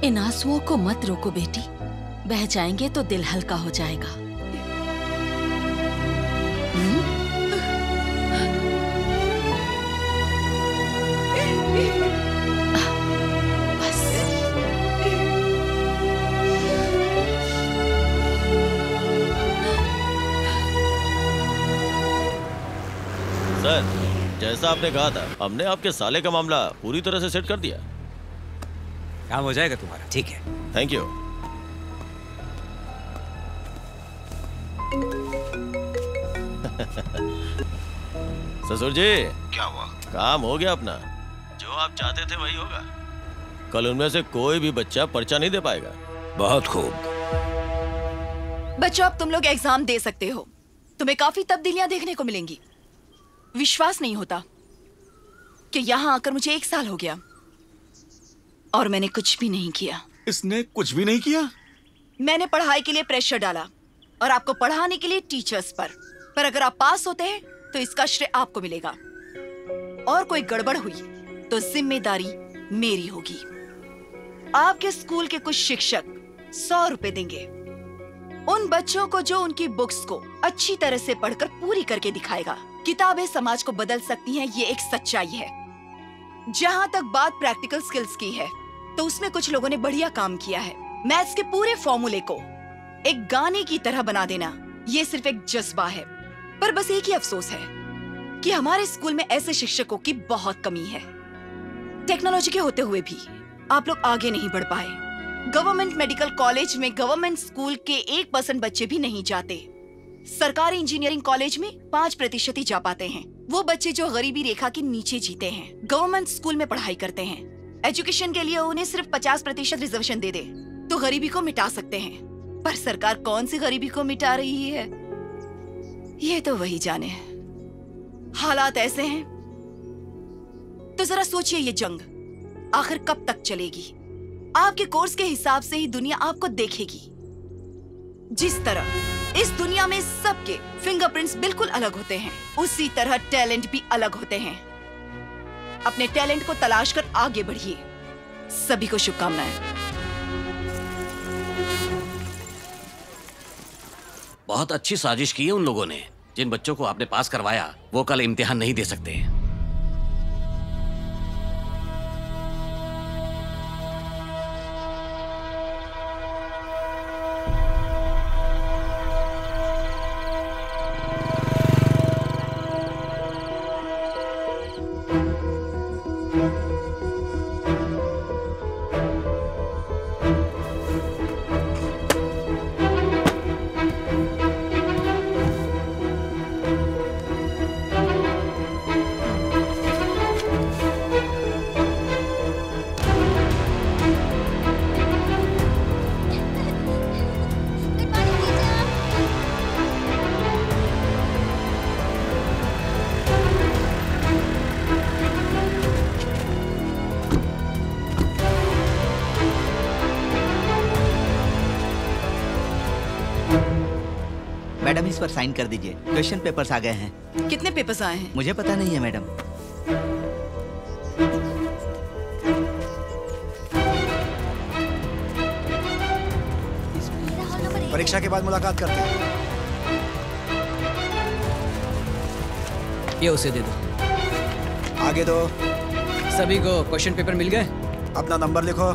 इन आंसुओं को मत रोको बेटी, बह जाएंगे तो दिल हल्का हो जाएगा। जैसा आपने कहा था, हमने आपके साले का मामला पूरी तरह से सेट कर दिया। काम हो जाएगा तुम्हारा। ठीक है, थैंक यू। ससुर जी, क्या हुआ? काम हो गया अपना। जो आप चाहते थे वही होगा। कल उनमें से कोई भी बच्चा पर्चा नहीं दे पाएगा। बहुत खूब। बच्चों, अब तुम लोग एग्जाम दे सकते हो। तुम्हें काफी तब्दीलियां देखने को मिलेंगी। विश्वास नहीं होता कि यहाँ आकर मुझे 1 साल हो गया और मैंने कुछ भी नहीं किया। इसने कुछ भी नहीं किया? मैंने पढ़ाई के लिए प्रेशर डाला और आपको पढ़ाने के लिए टीचर्स पर अगर आप पास होते हैं तो इसका श्रेय आपको मिलेगा, और कोई गड़बड़ हुई तो जिम्मेदारी मेरी होगी। आपके स्कूल के कुछ शिक्षक 100 रुपए देंगे उन बच्चों को जो उनकी बुक्स को अच्छी तरह से पढ़कर पूरी करके दिखाएगा। किताबें समाज को बदल सकती हैं, ये एक सच्चाई है। जहां तक बात प्रैक्टिकल स्किल्स की है तो उसमें कुछ लोगों ने बढ़िया काम किया है। मैथ्स के पूरे फॉर्मूले को एक गाने की तरह बना देना, ये सिर्फ एक जज्बा है। पर बस एक ही अफसोस है कि हमारे स्कूल में ऐसे शिक्षकों की बहुत कमी है। टेक्नोलॉजी के होते हुए भी आप लोग आगे नहीं बढ़ पाए। गवर्नमेंट मेडिकल कॉलेज में गवर्नमेंट स्कूल के 1% बच्चे भी नहीं जाते। सरकारी इंजीनियरिंग कॉलेज में 5% ही जा पाते हैं। वो बच्चे जो गरीबी रेखा के नीचे जीते हैं, गवर्नमेंट स्कूल में पढ़ाई करते हैं। एजुकेशन के लिए उन्हें सिर्फ 50% रिजर्वेशन दे दे तो गरीबी को मिटा सकते हैं। पर सरकार कौन सी गरीबी को मिटा रही है, ये तो वही जाने। हालात ऐसे हैं तो जरा सोचिए, ये जंग आखिर कब तक चलेगी? आपके कोर्स के हिसाब से ही दुनिया आपको देखेगी। जिस तरह इस दुनिया में सबके फिंगरप्रिंट्स बिल्कुल अलग होते हैं, उसी तरह टैलेंट भी अलग होते हैं। अपने टैलेंट को तलाश कर आगे बढ़िए। सभी को शुभकामनाएं। बहुत अच्छी साजिश की है उन लोगों ने। जिन बच्चों को आपने पास करवाया वो कल इम्तिहान नहीं दे सकते। मैडम, इस पर साइन कर दीजिए। क्वेश्चन पेपर्स आ गए हैं। कितने पेपर्स आए हैं? मुझे पता नहीं है मैडम। परीक्षा के बाद मुलाकात करते हैं। ये उसे दे दो। आगे दो। सभी को क्वेश्चन पेपर मिल गए? अपना नंबर लिखो।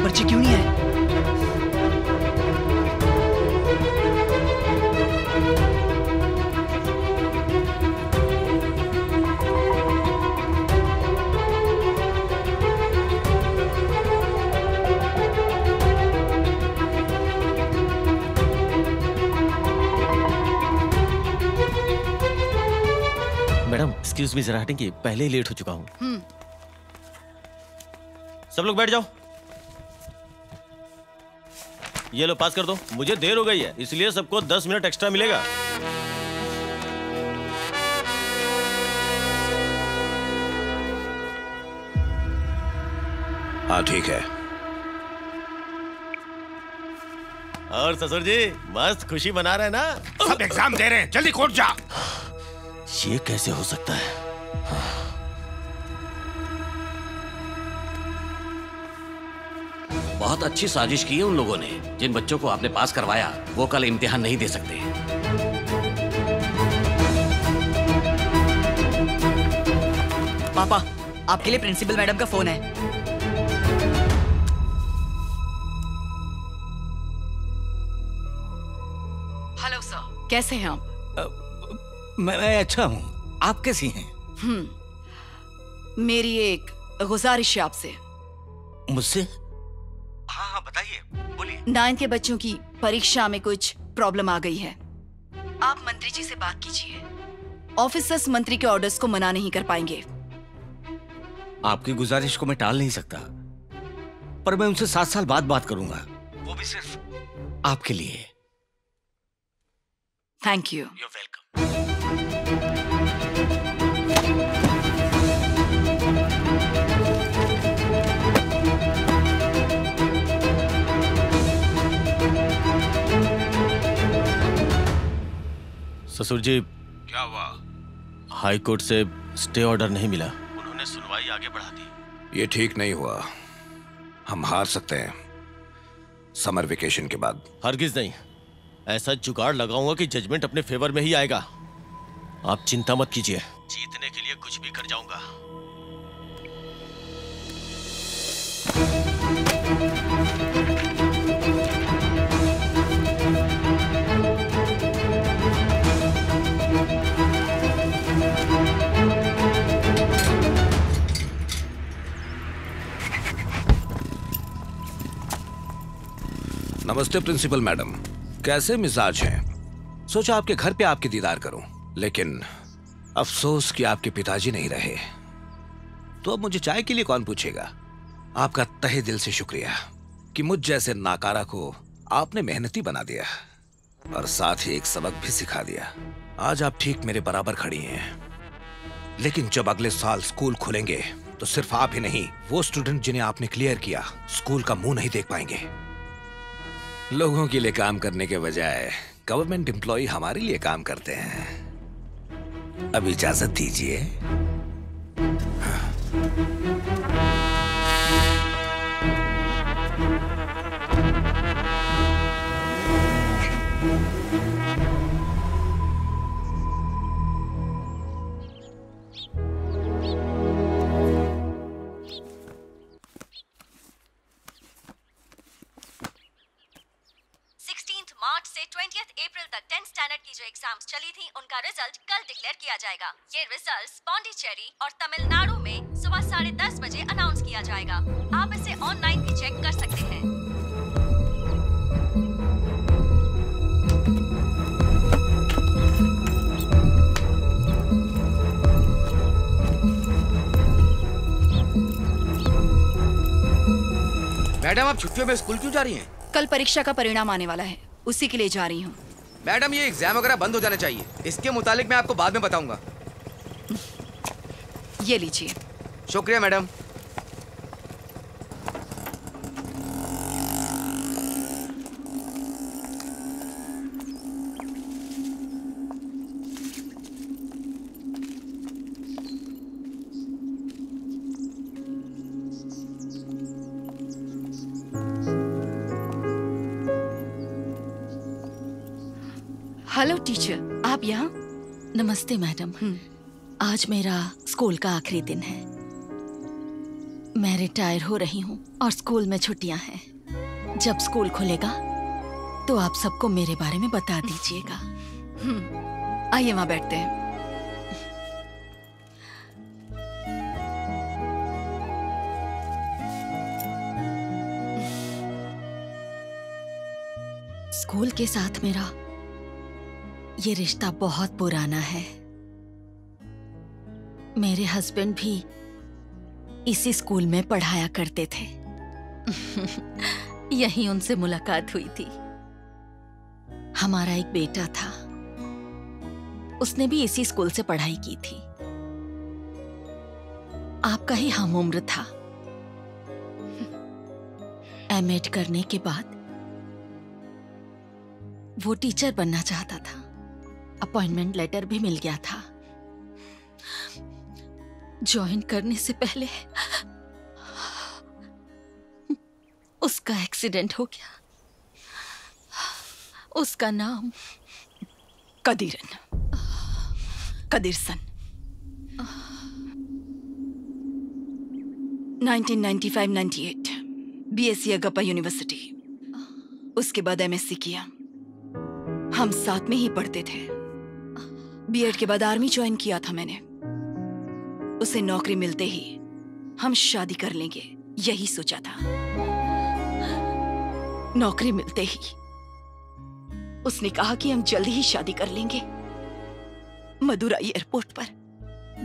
पर्ची क्यों नहीं है? मैडम, एक्सक्यूज मी, जरा हटेंगे, पहले ही लेट हो चुका हूँ। सब लोग बैठ जाओ। ये लो, पास कर दो। मुझे देर हो गई है, इसलिए सबको 10 मिनट एक्स्ट्रा मिलेगा। हाँ ठीक है। और ससुर जी मस्त खुशी मना रहे हैं ना? सब एग्जाम दे रहे हैं, जल्दी कोर्ट जा। ये कैसे हो सकता है? बहुत अच्छी साजिश की है उन लोगों ने। जिन बच्चों को आपने पास करवाया वो कल इम्तिहान नहीं दे सकते। पापा, आपके लिए प्रिंसिपल मैडम का फोन है। हेलो सर, कैसे हैं आप? मैं अच्छा हूँ, आप कैसी हैं? मेरी एक गुजारिश है आपसे। मुझसे? हाँ बताइए, बोलिए। 9 के बच्चों की परीक्षा में कुछ प्रॉब्लम आ गई है। आप मंत्री जी से बात कीजिए। ऑफिसर्स मंत्री के ऑर्डर्स को मना नहीं कर पाएंगे। आपकी गुजारिश को मैं टाल नहीं सकता, पर मैं उनसे 7 साल बाद बात करूंगा, वो भी सिर्फ आपके लिए। Thank you. You're welcome. ससुर जी, क्या हुआ? हाई कोर्ट से स्टे ऑर्डर नहीं मिला, उन्होंने सुनवाई आगे बढ़ा दी। ये ठीक नहीं हुआ, हम हार सकते हैं समर वेकेशन के बाद। हरगिज नहीं, ऐसा जुगाड़ लगाऊंगा कि जजमेंट अपने फेवर में ही आएगा। आप चिंता मत कीजिए, जीतने के लिए कुछ भी कर जाऊंगा। नमस्ते प्रिंसिपल मैडम, कैसे मिजाज हैं? सोचा आपके घर पे आपके दीदार करूं, लेकिन अफसोस कि आपके पिताजी नहीं रहे। तो अब मुझे चाय के लिए कौन पूछेगा? आपका तहे दिल से शुक्रिया कि मुझ जैसे नाकारा को आपने मेहनती बना दिया और साथ ही एक सबक भी सिखा दिया। आज आप ठीक मेरे बराबर खड़ी हैं, लेकिन जब अगले साल स्कूल खुलेंगे तो सिर्फ आप ही नहीं, वो स्टूडेंट जिन्हें आपने क्लियर किया स्कूल का मुंह नहीं देख पाएंगे। लोगों के लिए काम करने के बजाय गवर्नमेंट एम्प्लॉय हमारे लिए काम करते हैं। अब इजाजत दीजिए। मार्च से 20 अप्रैल तक 10th स्टैंडर्ड की जो एग्जाम्स चली थी उनका रिजल्ट कल डिक्लेयर किया जाएगा। ये रिजल्ट्स पौंडीचेरी और तमिलनाडु में सुबह 10:30 बजे अनाउंस किया जाएगा। आप इसे ऑनलाइन भी चेक कर सकते हैं। मैडम, आप छुट्टियों में स्कूल क्यों जा रही हैं? कल परीक्षा का परिणाम आने वाला है, उसी के लिए जा रही हूँ। मैडम, ये एग्जाम वगैरह बंद हो जाने चाहिए। इसके मुतालिक मैं आपको बाद में बताऊंगा। ये लीजिए। शुक्रिया मैडम। हेलो टीचर, आप यहाँ? नमस्ते मैडम। आज मेरा स्कूल का आखिरी दिन है। मैं रिटायर हो रही हूँ और स्कूल में छुट्टियां हैं। जब स्कूल खुलेगा तो आप सबको मेरे बारे में बता दीजिएगा। आइए वहाँ बैठते हैं। स्कूल के साथ मेरा ये रिश्ता बहुत पुराना है। मेरे हस्बैंड भी इसी स्कूल में पढ़ाया करते थे। यहीं उनसे मुलाकात हुई थी। हमारा एक बेटा था, उसने भी इसी स्कूल से पढ़ाई की थी। आपका ही हम उम्र था। एमएड करने के बाद वो टीचर बनना चाहता था। अपॉइंटमेंट लेटर भी मिल गया था। ज्वाइन करने से पहले उसका एक्सीडेंट हो गया। उसका नाम कदीर सन। 1995-98 BSc अगप्पा यूनिवर्सिटी, उसके बाद MSc किया। हम साथ में ही पढ़ते थे। बीएड के बाद आर्मी ज्वाइन किया था मैंने। उसे नौकरी मिलते ही हम शादी कर लेंगे, यही सोचा था। नौकरी मिलते ही उसने कहा कि हम जल्दी ही शादी कर लेंगे। मदुराई एयरपोर्ट पर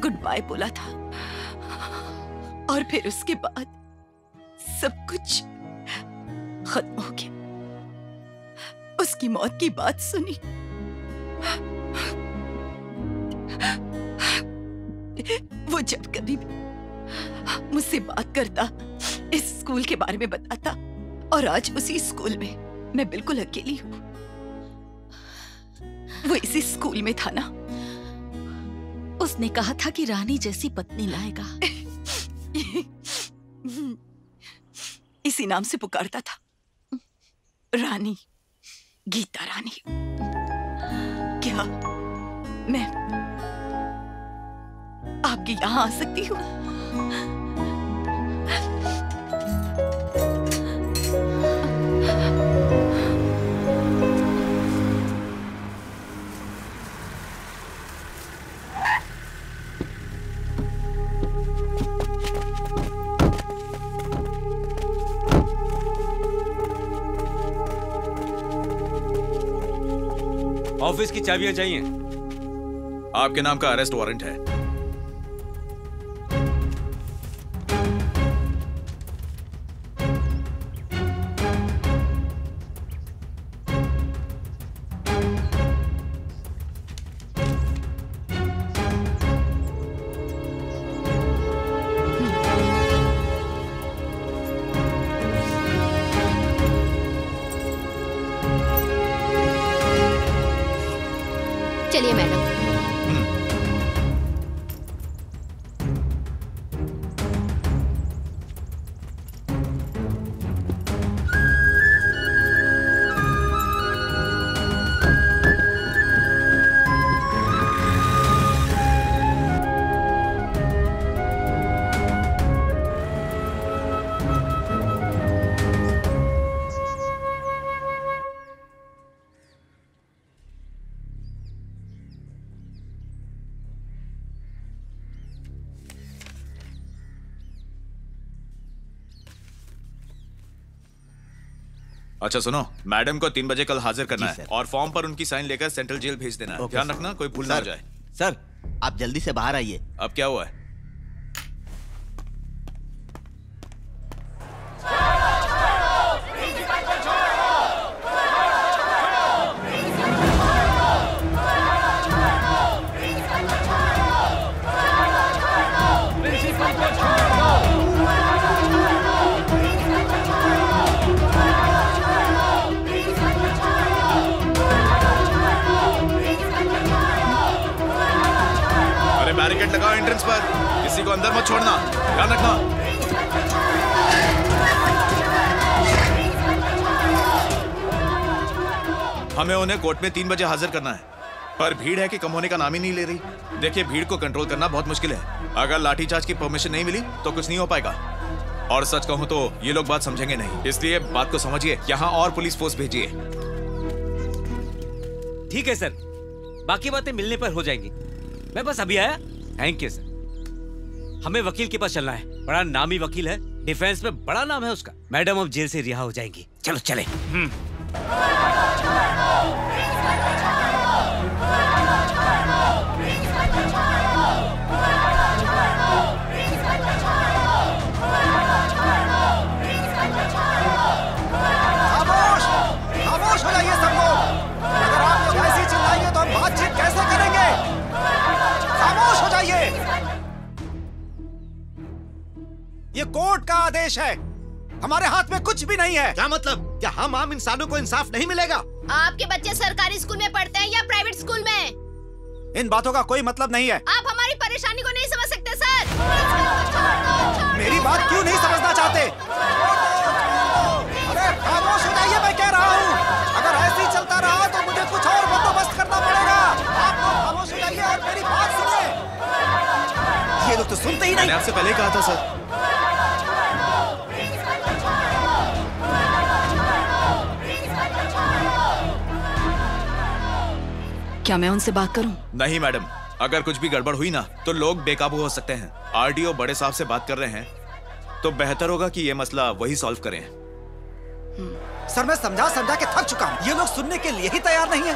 गुड बाय बोला था और फिर उसके बाद सब कुछ खत्म हो गया। उसकी मौत की बात सुनी, वो जब कभी भी मुझसे बात करता इस स्कूल के बारे में बताता, और आज उसी स्कूल में मैं बिल्कुल अकेली हूँ। वो इसी स्कूल में था ना। उसने कहा था कि रानी जैसी पत्नी लाएगा। इसी नाम से पुकारता था, रानी, गीता रानी। क्या मैं आपके यहाँ आ सकती हूँ? ऑफिस की चाबियां चाहिए। आपके नाम का अरेस्ट वारंट है। चलिए मैडम। अच्छा सुनो, मैडम को 3 बजे कल हाजिर करना है और फॉर्म पर उनकी साइन लेकर सेंट्रल जेल भेज देना है। ध्यान रखना कोई भूल ना हो जाए। सर, आप जल्दी से बाहर आइए। अब क्या हुआ है? बैरिकेड लगाओ एंट्रेंस पर, किसी को अंदर मत छोड़ना, ध्यान रखना। हमें उन्हें कोर्ट में 3 बजे हाजिर करना है, पर भीड़ है कि कम होने का नाम ही नहीं ले रही। देखिए, भीड़ को कंट्रोल करना बहुत मुश्किल है। अगर लाठीचार्ज की परमिशन नहीं मिली तो कुछ नहीं हो पाएगा। और सच कहूं तो ये लोग बात समझेंगे नहीं, इसलिए बात को समझिए। यहाँ और पुलिस फोर्स भेजिए। ठीक है सर, बाकी बातें मिलने पर हो जाएंगी। मैं बस अभी आया। Thank you sir. हमें वकील के पास चलना है, बड़ा नामी वकील है, डिफेंस में बड़ा नाम है उसका। मैडम अब जेल से रिहा हो जाएंगी। चलो चले। खामोश हो जाइए सब लोग। अगर आप लोग ऐसे ही चिल्लाएंगे तो हम बातचीत कैसे करेंगे? खामोश हो जाइए। ये कोर्ट का आदेश है, हमारे हाथ में कुछ भी नहीं है। क्या मतलब? क्या हम आम इंसानों को इंसाफ नहीं मिलेगा? आपके बच्चे सरकारी स्कूल में पढ़ते हैं या प्राइवेट स्कूल में? इन बातों का कोई मतलब नहीं है। आप हमारी परेशानी को नहीं समझ सकते सर। मेरी बात क्यों नहीं समझना चाहते? अरे सुनते ही नहीं। मैंने आपसे पहले ही कहा था सर। क्या मैं उनसे बात करूं? नहीं मैडम, अगर कुछ भी गड़बड़ हुई ना तो लोग बेकाबू हो सकते हैं। आरडीओ बड़े साहब से बात कर रहे हैं, तो बेहतर होगा कि ये मसला वही सॉल्व करें। सर मैं समझा समझा के थक चुका हूँ, ये लोग सुनने के लिए ही तैयार नहीं है।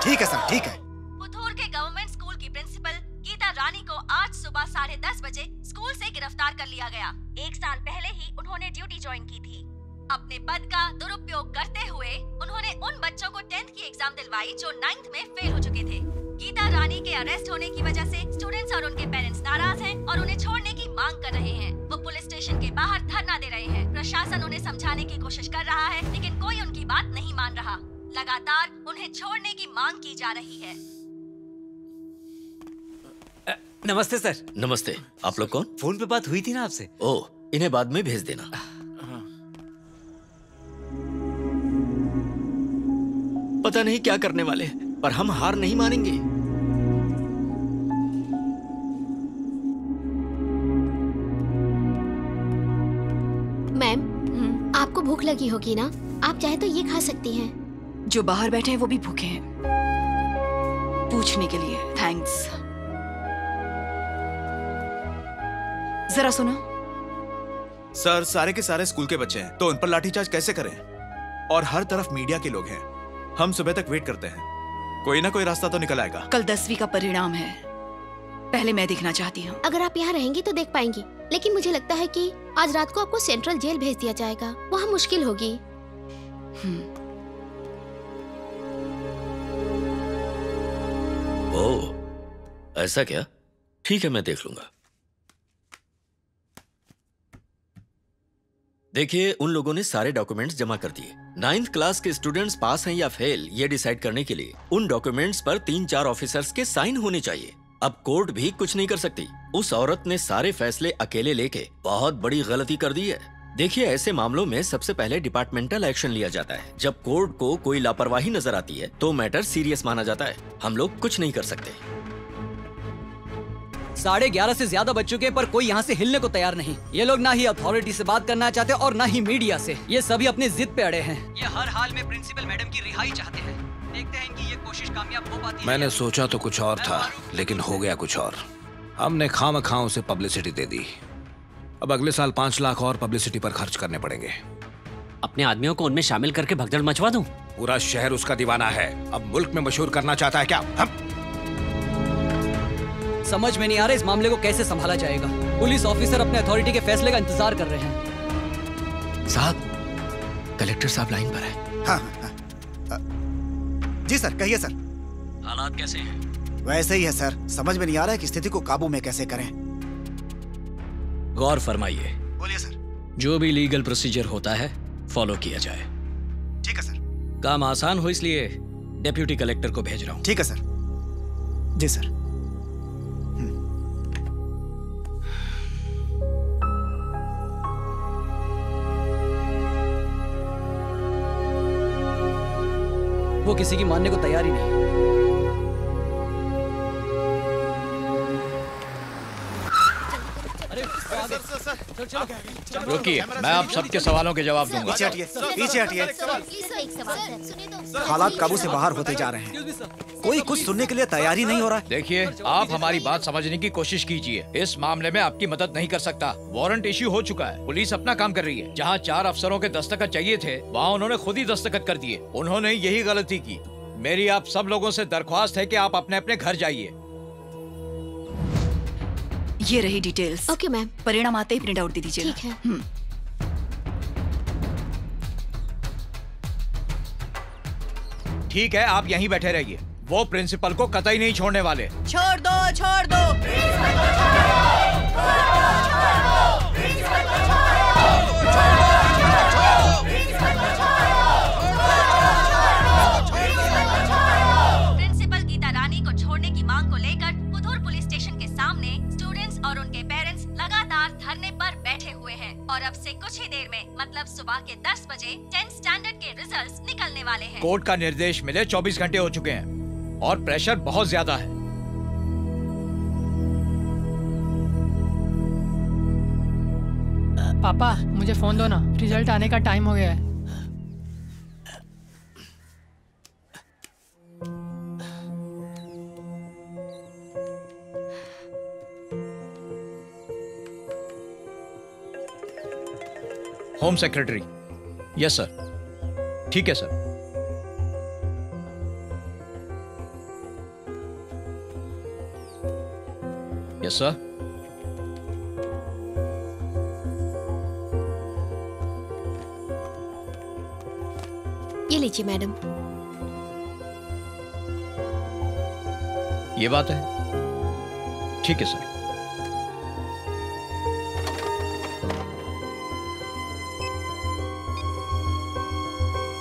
ठीक है सर, ठीक है। पुथूर के गवर्नमेंट स्कूल की प्रिंसिपल गीता रानी को आज सुबह 10:30 बजे स्कूल से गिरफ्तार कर लिया गया। 1 साल पहले ही उन्होंने ड्यूटी ज्वाइन की थी। अपने पद का दुरुपयोग करते हुए उन्होंने उन बच्चों को 10th की एग्जाम दिलवाई जो 9th में फेल हो चुके थे। गीता रानी के अरेस्ट होने की वजह से स्टूडेंट्स और उनके पेरेंट्स नाराज हैं और उन्हें छोड़ने की मांग कर रहे हैं। वो पुलिस स्टेशन के बाहर धरना दे रहे हैं। प्रशासन उन्हें समझाने की कोशिश कर रहा है, लेकिन कोई उनकी बात नहीं मान रहा। लगातार उन्हें छोड़ने की मांग की जा रही है। नमस्ते सर। नमस्ते। आप लोग कौन? फोन पे बात हुई थी ना आपसे। ओह, इन्हें बाद में भेज देना। पता नहीं क्या करने वाले, पर हम हार नहीं मानेंगे। मैम, आपको भूख लगी होगी ना? आप चाहे तो ये खा सकती हैं। जो बाहर बैठे हैं वो भी भूखे हैं। पूछने के लिए थैंक्स। जरा सुनो। सर, सारे के सारे स्कूल के बच्चे हैं, तो उन पर लाठीचार्ज कैसे करें? और हर तरफ मीडिया के लोग हैं। हम सुबह तक वेट करते हैं, कोई ना कोई रास्ता तो निकल आएगा। कल 10वीं का परिणाम है, पहले मैं देखना चाहती हूँ। अगर आप यहाँ रहेंगी तो देख पाएंगी, लेकिन मुझे लगता है कि आज रात को आपको सेंट्रल जेल भेज दिया जाएगा। वहाँ मुश्किल होगी। ओह, ऐसा क्या? ठीक है, मैं देख लूंगा। देखिए, उन लोगों ने सारे डॉक्यूमेंट्स जमा कर दिए। 9th क्लास के स्टूडेंट्स पास हैं या फेल, ये डिसाइड करने के लिए उन डॉक्यूमेंट्स पर 3-4 ऑफिसर्स के साइन होने चाहिए। अब कोर्ट भी कुछ नहीं कर सकती। उस औरत ने सारे फैसले अकेले लेके बहुत बड़ी गलती कर दी है। देखिए, ऐसे मामलों में सबसे पहले डिपार्टमेंटल एक्शन लिया जाता है। जब कोर्ट को कोई लापरवाही नजर आती है तो मैटर सीरियस माना जाता है। हम लोग कुछ नहीं कर सकते। 11:30 से ज्यादा बच चुके हैं, पर कोई यहाँ से हिलने को तैयार नहीं। ये लोग ना ही अथॉरिटी से बात करना चाहते और ना ही मीडिया से। ये सभी अपने जिद पे अड़े हैं। ये हर हाल में प्रिंसिपल मैडम की रिहाई चाहते हैं। देखते हैं कि ये कोशिश कामयाब हो पाती है। मैंने सोचा तो कुछ और था, लेकिन हो गया कुछ और। हमने खामखां उसे पब्लिसिटी दे दी। अब अगले साल 5 लाख और पब्लिसिटी पर खर्च करने पड़ेंगे। अपने आदमियों को उनमें शामिल करके भगदड़ मचवा दूं? पूरा शहर उसका दीवाना है। अब मुल्क में मशहूर करना चाहता है क्या? हम समझ में नहीं आ रहा इस मामले को कैसे संभाला जाएगा। पुलिस ऑफिसर अपने अथॉरिटी के फैसले का इंतजार कर रहे हैं। साहब, कलेक्टर साहब लाइन पर है। हाँ। जी सर, कहिए सर। हालात कैसे हैं? वैसे ही है सर, समझ में नहीं आ रहा है कि स्थिति को काबू में कैसे करें। गौर फरमाइए। बोलिए सर। जो भी लीगल प्रोसीजर होता है फॉलो किया जाए। ठीक है सर। काम आसान हो इसलिए डेप्यूटी कलेक्टर को भेज रहा हूँ। ठीक है सर। जी सर। वो किसी की मानने को तैयार ही नहीं। रुकिए, मैं आप सबके सवालों के जवाब दूंगा। पीछे हटिए, पीछे हटिए। हालात काबू से बाहर होते जा रहे हैं। कोई कुछ सुनने के लिए तैयार ही नहीं हो रहा है। देखिए, आप हमारी बात समझने की कोशिश कीजिए। इस मामले में आपकी मदद नहीं कर सकता। वारंट इश्यू हो चुका है, पुलिस अपना काम कर रही है। जहाँ 4 अफसरों के दस्तखत चाहिए थे, वहाँ उन्होंने खुद ही दस्तखत कर दिए। उन्होंने यही गलती की। मेरी आप सब लोगों से दरख्वास्त है कि आप अपने अपने घर जाइए। ये रही डिटेल्स। Okay ma'am. परिणाम आते ही प्रिंट आउट दे दीजिएगा। ठीक है। ठीक है, आप यहीं बैठे रहिए। वो प्रिंसिपल को कतई नहीं छोड़ने वाले। छोड़ दो, छोड़ दो। प्रिंसिपल गीता रानी को छोड़ने की मांग को लेकर पुथूर पुलिस स्टेशन के सामने स्टूडेंट्स और उनके पेरेंट्स लगातार धरने पर बैठे हुए हैं। और अब से कुछ ही देर में, मतलब सुबह के 10 बजे 10th स्टैंडर्ड के रिजल्ट्स निकलने वाले हैं। कोर्ट का निर्देश मिले 24 घंटे हो चुके हैं और प्रेशर बहुत ज्यादा है। पापा मुझे फोन दो ना, रिजल्ट आने का टाइम हो गया है। Home secretary. Yes sir. ठीक है सर। Yes sir. ये लीजिए मैडम। ये बात है। ठीक है सर।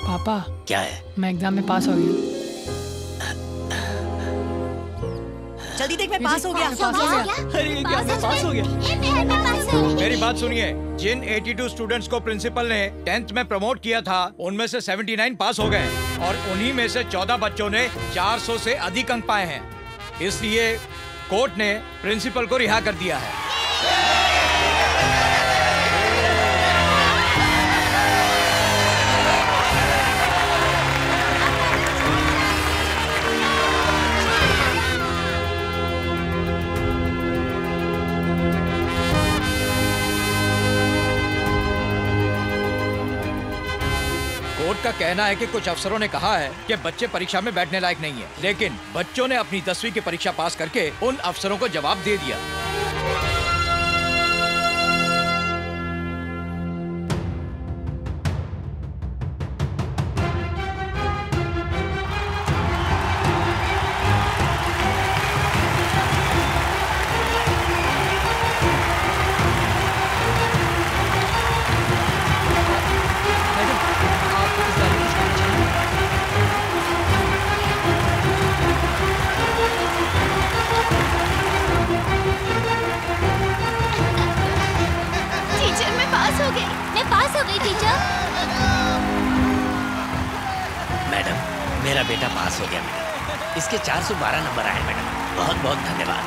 पापा क्या है? मैं एग्जाम में पास हो गया। जल्दी देख, मैं पास हो गया। अरे ये क्या, मैं पास हो गया। मेरी बात सुनिए, जिन 82 स्टूडेंट्स को प्रिंसिपल ने 10th में प्रमोट किया था, उनमें से 79 पास हो गए और उन्हीं में से 14 बच्चों ने 400 से अधिक अंक पाए हैं। इसलिए कोर्ट ने प्रिंसिपल को रिहा कर दिया है। कोर्ट का कहना है कि कुछ अफसरों ने कहा है कि बच्चे परीक्षा में बैठने लायक नहीं है, लेकिन बच्चों ने अपनी 10वीं की परीक्षा पास करके उन अफसरों को जवाब दे दिया। मेरा बेटा पास हो गया मैडम। इसके 412 नंबर आए मैडम। बहुत बहुत धन्यवाद।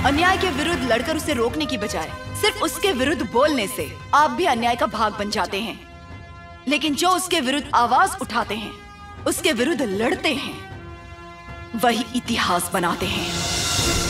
अन्याय के विरुद्ध लड़कर उसे रोकने की बजाय सिर्फ उसके विरुद्ध बोलने से आप भी अन्याय का भाग बन जाते हैं। लेकिन जो उसके विरुद्ध आवाज उठाते हैं, उसके विरुद्ध लड़ते हैं, वही इतिहास बनाते हैं।